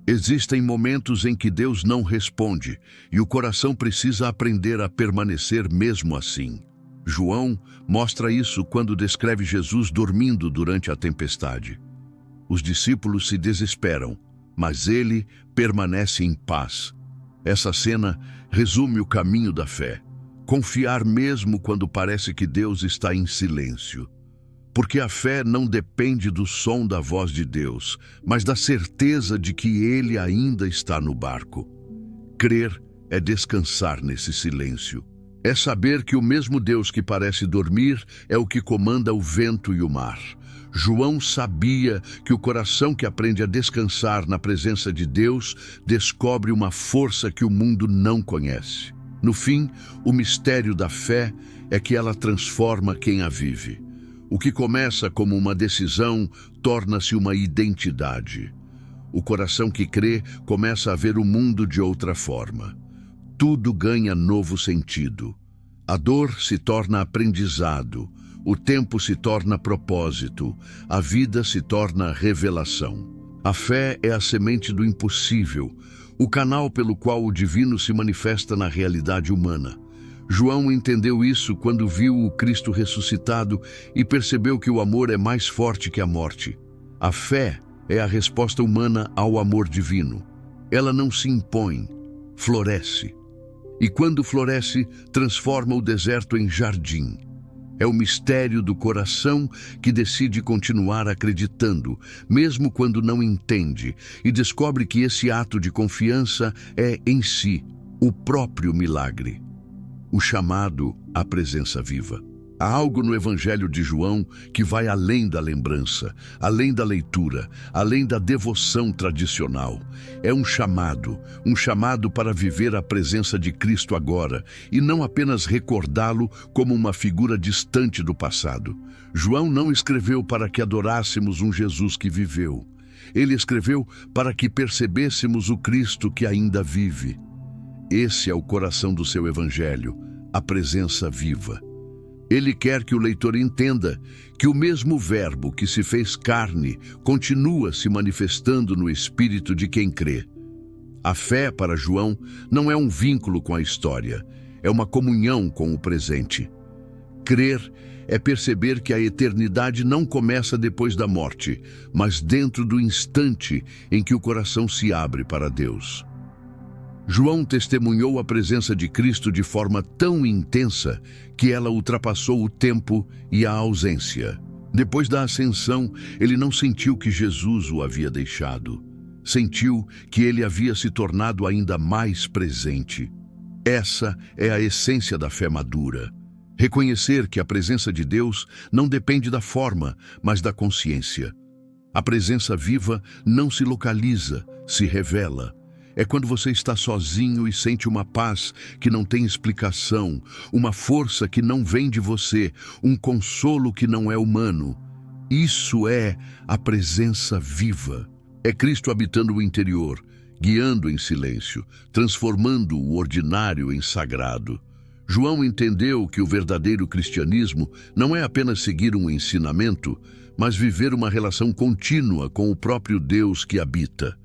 Existem momentos em que Deus não responde e o coração precisa aprender a permanecer mesmo assim. João mostra isso quando descreve Jesus dormindo durante a tempestade. Os discípulos se desesperam, mas ele permanece em paz. Essa cena resume o caminho da fé. Confiar mesmo quando parece que Deus está em silêncio. Porque a fé não depende do som da voz de Deus, mas da certeza de que Ele ainda está no barco. Crer é descansar nesse silêncio. É saber que o mesmo Deus que parece dormir é o que comanda o vento e o mar. João sabia que o coração que aprende a descansar na presença de Deus descobre uma força que o mundo não conhece. No fim, o mistério da fé é que ela transforma quem a vive. O que começa como uma decisão torna-se uma identidade. O coração que crê começa a ver o mundo de outra forma. Tudo ganha novo sentido. A dor se torna aprendizado, o tempo se torna propósito, a vida se torna revelação. A fé é a semente do impossível, o canal pelo qual o divino se manifesta na realidade humana. João entendeu isso quando viu o Cristo ressuscitado e percebeu que o amor é mais forte que a morte. A fé é a resposta humana ao amor divino. Ela não se impõe, floresce. E quando floresce, transforma o deserto em jardim. É o mistério do coração que decide continuar acreditando, mesmo quando não entende, e descobre que esse ato de confiança é, em si, o próprio milagre. O chamado à presença viva. Há algo no Evangelho de João que vai além da lembrança, além da leitura, além da devoção tradicional. É um chamado para viver a presença de Cristo agora e não apenas recordá-lo como uma figura distante do passado. João não escreveu para que adorássemos um Jesus que viveu. Ele escreveu para que percebêssemos o Cristo que ainda vive. Esse é o coração do seu Evangelho, a presença viva. Ele quer que o leitor entenda que o mesmo Verbo que se fez carne continua se manifestando no espírito de quem crê. A fé, para João, não é um vínculo com a história, é uma comunhão com o presente. Crer é perceber que a eternidade não começa depois da morte, mas dentro do instante em que o coração se abre para Deus. João testemunhou a presença de Cristo de forma tão intensa que ela ultrapassou o tempo e a ausência. Depois da ascensão, ele não sentiu que Jesus o havia deixado. Sentiu que ele havia se tornado ainda mais presente. Essa é a essência da fé madura. Reconhecer que a presença de Deus não depende da forma, mas da consciência. A presença viva não se localiza, se revela. É quando você está sozinho e sente uma paz que não tem explicação, uma força que não vem de você, um consolo que não é humano. Isso é a presença viva. É Cristo habitando o interior, guiando em silêncio, transformando o ordinário em sagrado. João entendeu que o verdadeiro cristianismo não é apenas seguir um ensinamento, mas viver uma relação contínua com o próprio Deus que habita.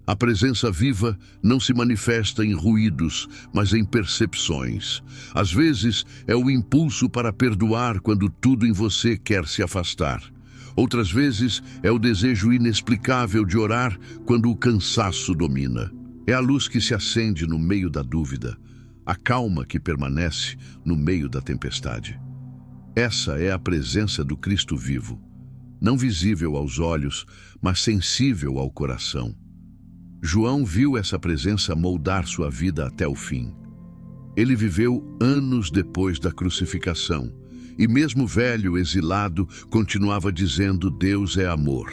A presença viva não se manifesta em ruídos, mas em percepções. Às vezes, é o impulso para perdoar quando tudo em você quer se afastar. Outras vezes, é o desejo inexplicável de orar quando o cansaço domina. É a luz que se acende no meio da dúvida, a calma que permanece no meio da tempestade. Essa é a presença do Cristo vivo, não visível aos olhos, mas sensível ao coração. João viu essa presença moldar sua vida até o fim. Ele viveu anos depois da crucificação e mesmo velho, exilado, continuava dizendo: Deus é amor.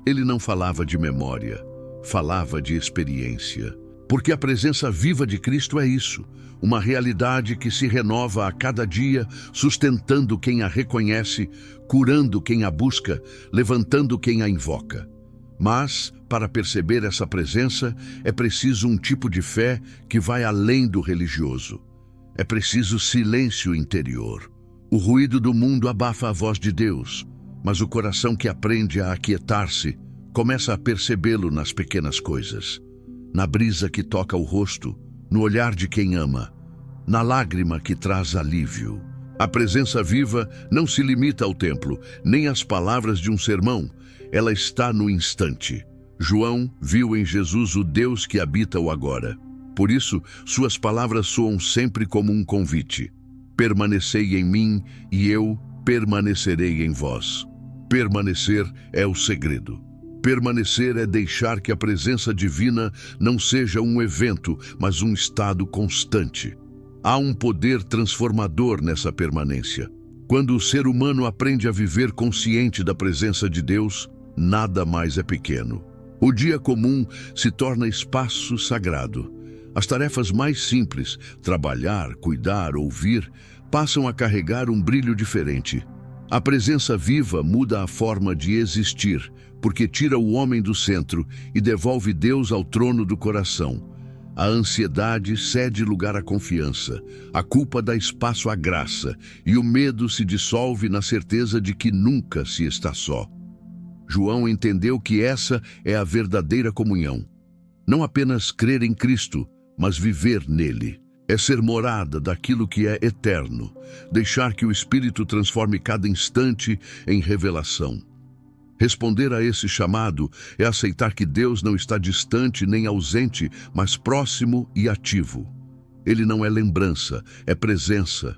Ele não falava de memória, falava de experiência. Porque a presença viva de Cristo é isso, uma realidade que se renova a cada dia, sustentando quem a reconhece, curando quem a busca, levantando quem a invoca. Mas, para perceber essa presença, é preciso um tipo de fé que vai além do religioso. É preciso silêncio interior. O ruído do mundo abafa a voz de Deus, mas o coração que aprende a aquietar-se começa a percebê-lo nas pequenas coisas. Na brisa que toca o rosto, no olhar de quem ama, na lágrima que traz alívio. A presença viva não se limita ao templo, nem às palavras de um sermão. Ela está no instante. João viu em Jesus o Deus que habita o agora. Por isso, suas palavras soam sempre como um convite. Permanecei em mim e eu permanecerei em vós. Permanecer é o segredo. Permanecer é deixar que a presença divina não seja um evento, mas um estado constante. Há um poder transformador nessa permanência. Quando o ser humano aprende a viver consciente da presença de Deus, nada mais é pequeno. O dia comum se torna espaço sagrado. As tarefas mais simples, trabalhar, cuidar, ouvir, passam a carregar um brilho diferente. A presença viva muda a forma de existir, porque tira o homem do centro e devolve Deus ao trono do coração. A ansiedade cede lugar à confiança, a culpa dá espaço à graça e o medo se dissolve na certeza de que nunca se está só. João entendeu que essa é a verdadeira comunhão. Não apenas crer em Cristo, mas viver nele. É ser morada daquilo que é eterno, deixar que o Espírito transforme cada instante em revelação. Responder a esse chamado é aceitar que Deus não está distante nem ausente, mas próximo e ativo. Ele não é lembrança, é presença.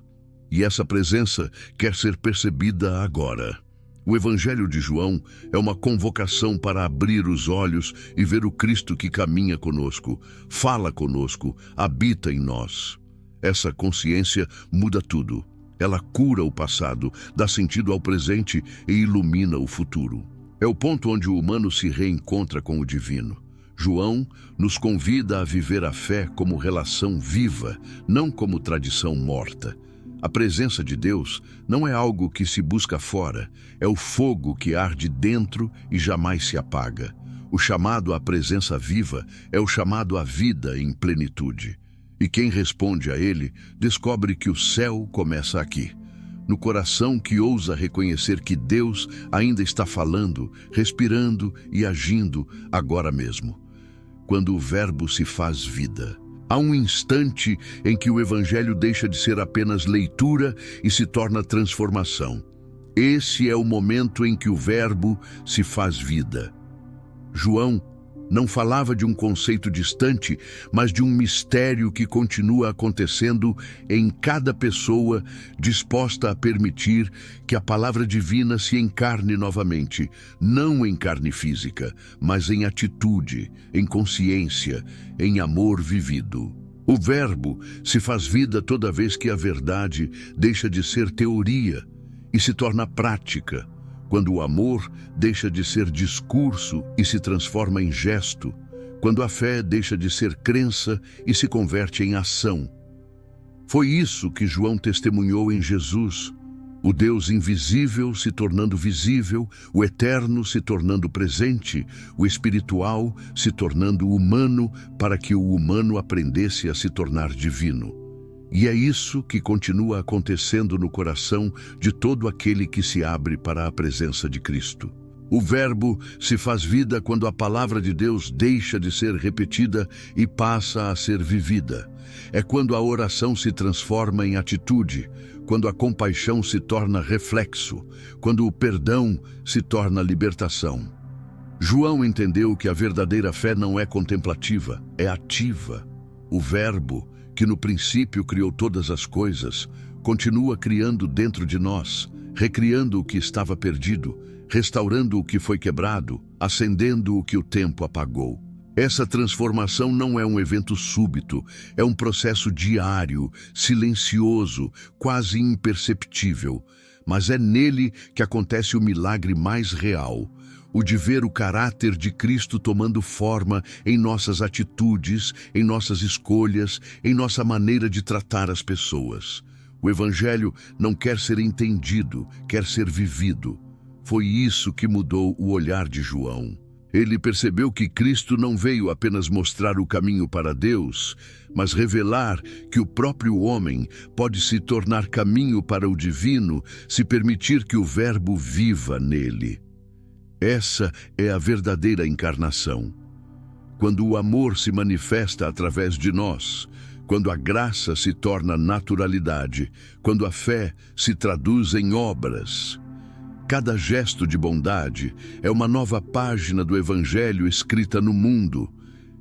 E essa presença quer ser percebida agora. O Evangelho de João é uma convocação para abrir os olhos e ver o Cristo que caminha conosco, fala conosco, habita em nós. Essa consciência muda tudo. Ela cura o passado, dá sentido ao presente e ilumina o futuro. É o ponto onde o humano se reencontra com o divino. João nos convida a viver a fé como relação viva, não como tradição morta. A presença de Deus não é algo que se busca fora, é o fogo que arde dentro e jamais se apaga. O chamado à presença viva é o chamado à vida em plenitude. E quem responde a ele descobre que o céu começa aqui, no coração que ousa reconhecer que Deus ainda está falando, respirando e agindo agora mesmo. Quando o Verbo se faz vida. Há um instante em que o Evangelho deixa de ser apenas leitura e se torna transformação. Esse é o momento em que o Verbo se faz vida. João não falava de um conceito distante, mas de um mistério que continua acontecendo em cada pessoa disposta a permitir que a palavra divina se encarne novamente, não em carne física, mas em atitude, em consciência, em amor vivido. O Verbo se faz vida toda vez que a verdade deixa de ser teoria e se torna prática. Quando o amor deixa de ser discurso e se transforma em gesto, quando a fé deixa de ser crença e se converte em ação. Foi isso que João testemunhou em Jesus, o Deus invisível se tornando visível, o eterno se tornando presente, o espiritual se tornando humano para que o humano aprendesse a se tornar divino. E é isso que continua acontecendo no coração de todo aquele que se abre para a presença de Cristo. O Verbo se faz vida quando a palavra de Deus deixa de ser repetida e passa a ser vivida. É quando a oração se transforma em atitude, quando a compaixão se torna reflexo, quando o perdão se torna libertação. João entendeu que a verdadeira fé não é contemplativa, é ativa. O Verbo, que no princípio criou todas as coisas, continua criando dentro de nós, recriando o que estava perdido, restaurando o que foi quebrado, acendendo o que o tempo apagou. Essa transformação não é um evento súbito, é um processo diário, silencioso, quase imperceptível. Mas é nele que acontece o milagre mais real, o de ver o caráter de Cristo tomando forma em nossas atitudes, em nossas escolhas, em nossa maneira de tratar as pessoas. O Evangelho não quer ser entendido, quer ser vivido. Foi isso que mudou o olhar de João. Ele percebeu que Cristo não veio apenas mostrar o caminho para Deus, mas revelar que o próprio homem pode se tornar caminho para o divino se permitir que o Verbo viva nele. Essa é a verdadeira encarnação. Quando o amor se manifesta através de nós, quando a graça se torna naturalidade, quando a fé se traduz em obras. Cada gesto de bondade é uma nova página do Evangelho escrita no mundo.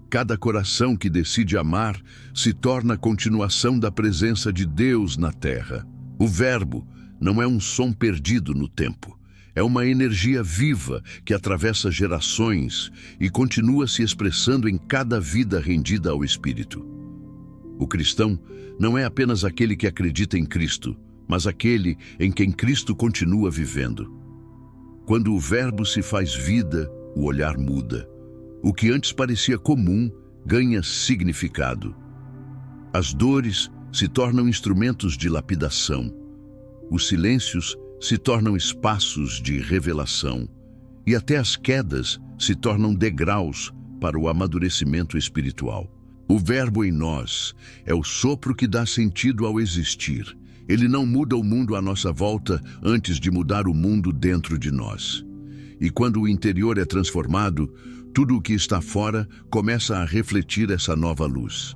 Cada coração que decide amar se torna a continuação da presença de Deus na terra. O Verbo não é um som perdido no tempo. É uma energia viva que atravessa gerações e continua se expressando em cada vida rendida ao Espírito. O cristão não é apenas aquele que acredita em Cristo, mas aquele em quem Cristo continua vivendo. Quando o Verbo se faz vida, o olhar muda. O que antes parecia comum ganha significado. As dores se tornam instrumentos de lapidação. Os silêncios se tornam espaços de revelação. E até as quedas se tornam degraus para o amadurecimento espiritual. O Verbo em nós é o sopro que dá sentido ao existir. Ele não muda o mundo à nossa volta antes de mudar o mundo dentro de nós. E quando o interior é transformado, tudo o que está fora começa a refletir essa nova luz.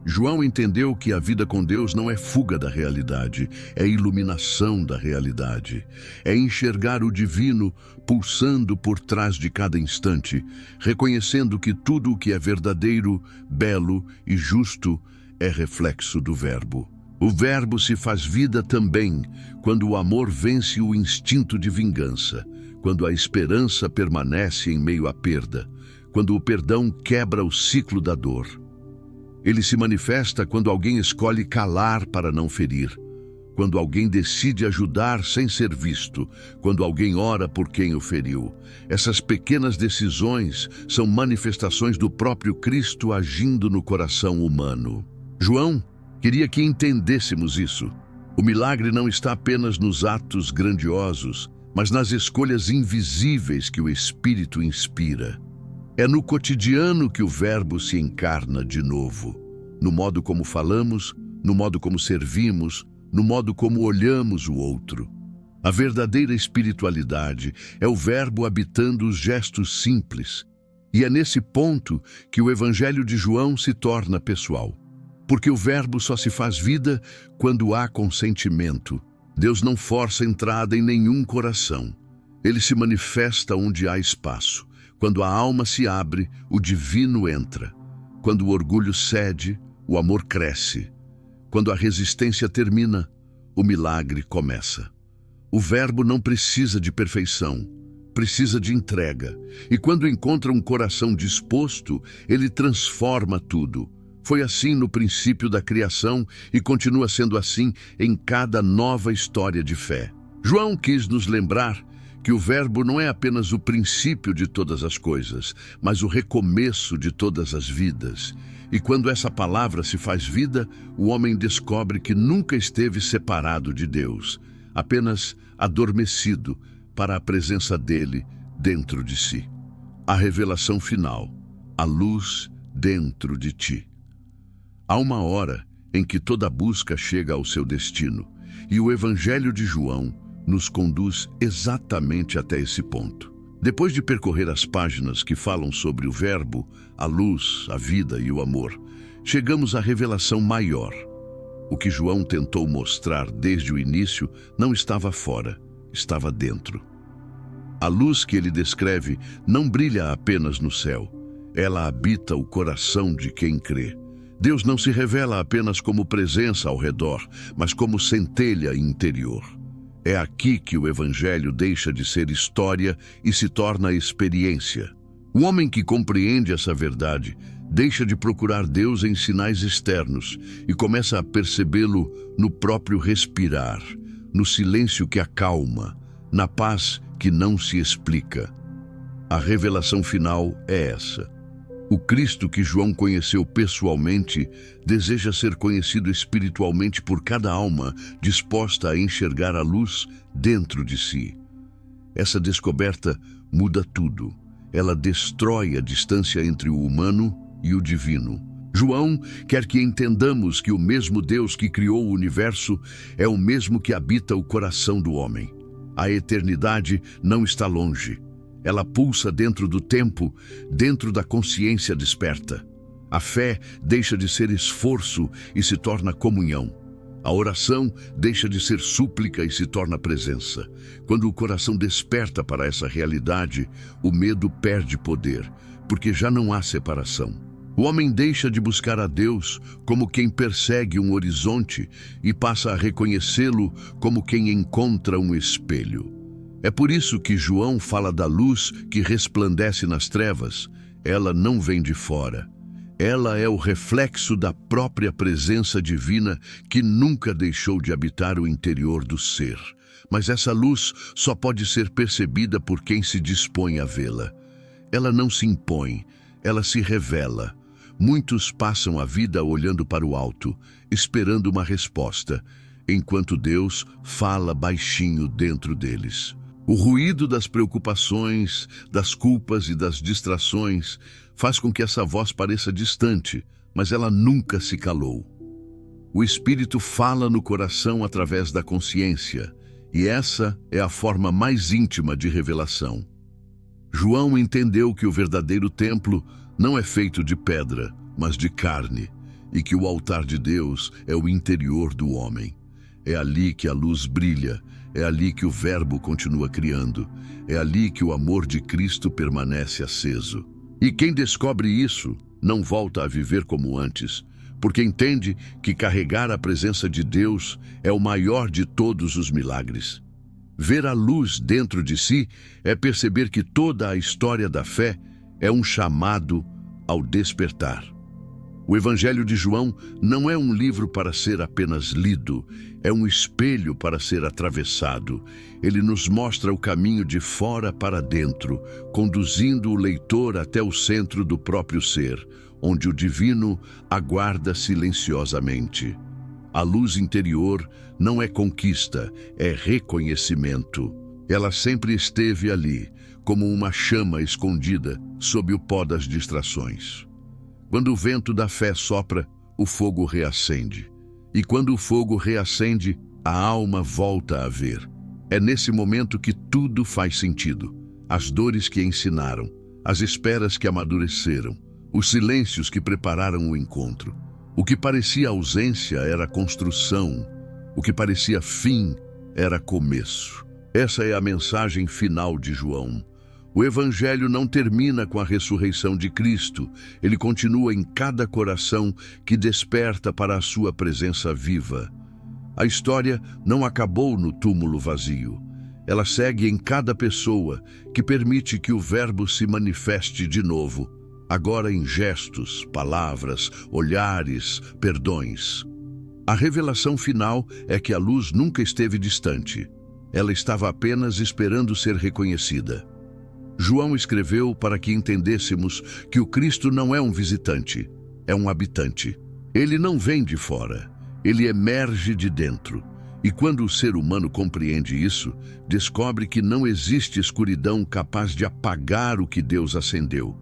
João entendeu que a vida com Deus não é fuga da realidade, é iluminação da realidade. É enxergar o divino pulsando por trás de cada instante, reconhecendo que tudo o que é verdadeiro, belo e justo é reflexo do Verbo. O Verbo se faz vida também quando o amor vence o instinto de vingança, quando a esperança permanece em meio à perda, quando o perdão quebra o ciclo da dor. Ele se manifesta quando alguém escolhe calar para não ferir, quando alguém decide ajudar sem ser visto, quando alguém ora por quem o feriu. Essas pequenas decisões são manifestações do próprio Cristo agindo no coração humano. João queria que entendêssemos isso. O milagre não está apenas nos atos grandiosos, mas nas escolhas invisíveis que o Espírito inspira. É no cotidiano que o Verbo se encarna de novo, no modo como falamos, no modo como servimos, no modo como olhamos o outro. A verdadeira espiritualidade é o Verbo habitando os gestos simples, e é nesse ponto que o Evangelho de João se torna pessoal. Porque o Verbo só se faz vida quando há consentimento. Deus não força entrada em nenhum coração. Ele se manifesta onde há espaço. Quando a alma se abre, o divino entra. Quando o orgulho cede, o amor cresce. Quando a resistência termina, o milagre começa. O Verbo não precisa de perfeição, precisa de entrega. E quando encontra um coração disposto, ele transforma tudo. Foi assim no princípio da criação e continua sendo assim em cada nova história de fé. João quis nos lembrar que o Verbo não é apenas o princípio de todas as coisas, mas o recomeço de todas as vidas. E quando essa palavra se faz vida, o homem descobre que nunca esteve separado de Deus, apenas adormecido para a presença dele dentro de si. A revelação final, a luz dentro de ti. Há uma hora em que toda busca chega ao seu destino, e o Evangelho de João nos conduz exatamente até esse ponto. Depois de percorrer as páginas que falam sobre o Verbo, a luz, a vida e o amor, chegamos à revelação maior. O que João tentou mostrar desde o início não estava fora, estava dentro. A luz que ele descreve não brilha apenas no céu, ela habita o coração de quem crê. Deus não se revela apenas como presença ao redor, mas como centelha interior. É aqui que o Evangelho deixa de ser história e se torna experiência. O homem que compreende essa verdade deixa de procurar Deus em sinais externos e começa a percebê-lo no próprio respirar, no silêncio que acalma, na paz que não se explica. A revelação final é essa. O Cristo que João conheceu pessoalmente deseja ser conhecido espiritualmente por cada alma disposta a enxergar a luz dentro de si. Essa descoberta muda tudo. Ela destrói a distância entre o humano e o divino. João quer que entendamos que o mesmo Deus que criou o universo é o mesmo que habita o coração do homem. A eternidade não está longe. Ela pulsa dentro do tempo, dentro da consciência desperta. A fé deixa de ser esforço e se torna comunhão. A oração deixa de ser súplica e se torna presença. Quando o coração desperta para essa realidade, o medo perde poder, porque já não há separação. O homem deixa de buscar a Deus como quem persegue um horizonte e passa a reconhecê-lo como quem encontra um espelho. É por isso que João fala da luz que resplandece nas trevas. Ela não vem de fora. Ela é o reflexo da própria presença divina que nunca deixou de habitar o interior do ser. Mas essa luz só pode ser percebida por quem se dispõe a vê-la. Ela não se impõe, ela se revela. Muitos passam a vida olhando para o alto, esperando uma resposta, enquanto Deus fala baixinho dentro deles. O ruído das preocupações, das culpas e das distrações faz com que essa voz pareça distante, mas ela nunca se calou. O Espírito fala no coração através da consciência, e essa é a forma mais íntima de revelação. João entendeu que o verdadeiro templo não é feito de pedra, mas de carne, e que o altar de Deus é o interior do homem. É ali que a luz brilha, é ali que o Verbo continua criando, é ali que o amor de Cristo permanece aceso. E quem descobre isso não volta a viver como antes, porque entende que carregar a presença de Deus é o maior de todos os milagres. Ver a luz dentro de si é perceber que toda a história da fé é um chamado ao despertar. O Evangelho de João não é um livro para ser apenas lido, é um espelho para ser atravessado. Ele nos mostra o caminho de fora para dentro, conduzindo o leitor até o centro do próprio ser, onde o divino aguarda silenciosamente. A luz interior não é conquista, é reconhecimento. Ela sempre esteve ali, como uma chama escondida sob o pó das distrações. Quando o vento da fé sopra, o fogo reacende. E quando o fogo reacende, a alma volta a ver. É nesse momento que tudo faz sentido. As dores que ensinaram, as esperas que amadureceram, os silêncios que prepararam o encontro. O que parecia ausência era construção. O que parecia fim era começo. Essa é a mensagem final de João. O Evangelho não termina com a ressurreição de Cristo. Ele continua em cada coração que desperta para a sua presença viva. A história não acabou no túmulo vazio. Ela segue em cada pessoa que permite que o Verbo se manifeste de novo, agora em gestos, palavras, olhares, perdões. A revelação final é que a luz nunca esteve distante. Ela estava apenas esperando ser reconhecida. João escreveu para que entendêssemos que o Cristo não é um visitante, é um habitante. Ele não vem de fora, ele emerge de dentro. E quando o ser humano compreende isso, descobre que não existe escuridão capaz de apagar o que Deus acendeu.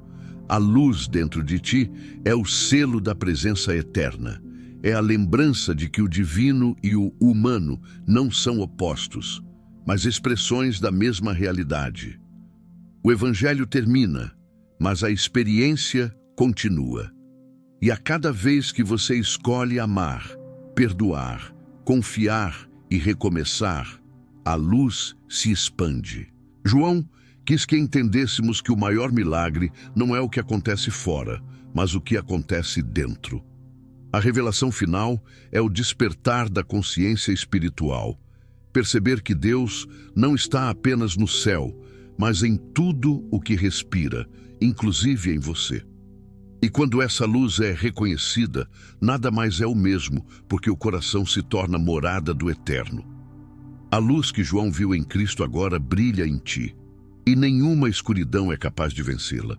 A luz dentro de ti é o selo da presença eterna. É a lembrança de que o divino e o humano não são opostos, mas expressões da mesma realidade. O Evangelho termina, mas a experiência continua. E a cada vez que você escolhe amar, perdoar, confiar e recomeçar, a luz se expande. João quis que entendêssemos que o maior milagre não é o que acontece fora, mas o que acontece dentro. A revelação final é o despertar da consciência espiritual. Perceber que Deus não está apenas no céu, mas em tudo o que respira, inclusive em você. E quando essa luz é reconhecida, nada mais é o mesmo, porque o coração se torna morada do Eterno. A luz que João viu em Cristo agora brilha em ti, e nenhuma escuridão é capaz de vencê-la.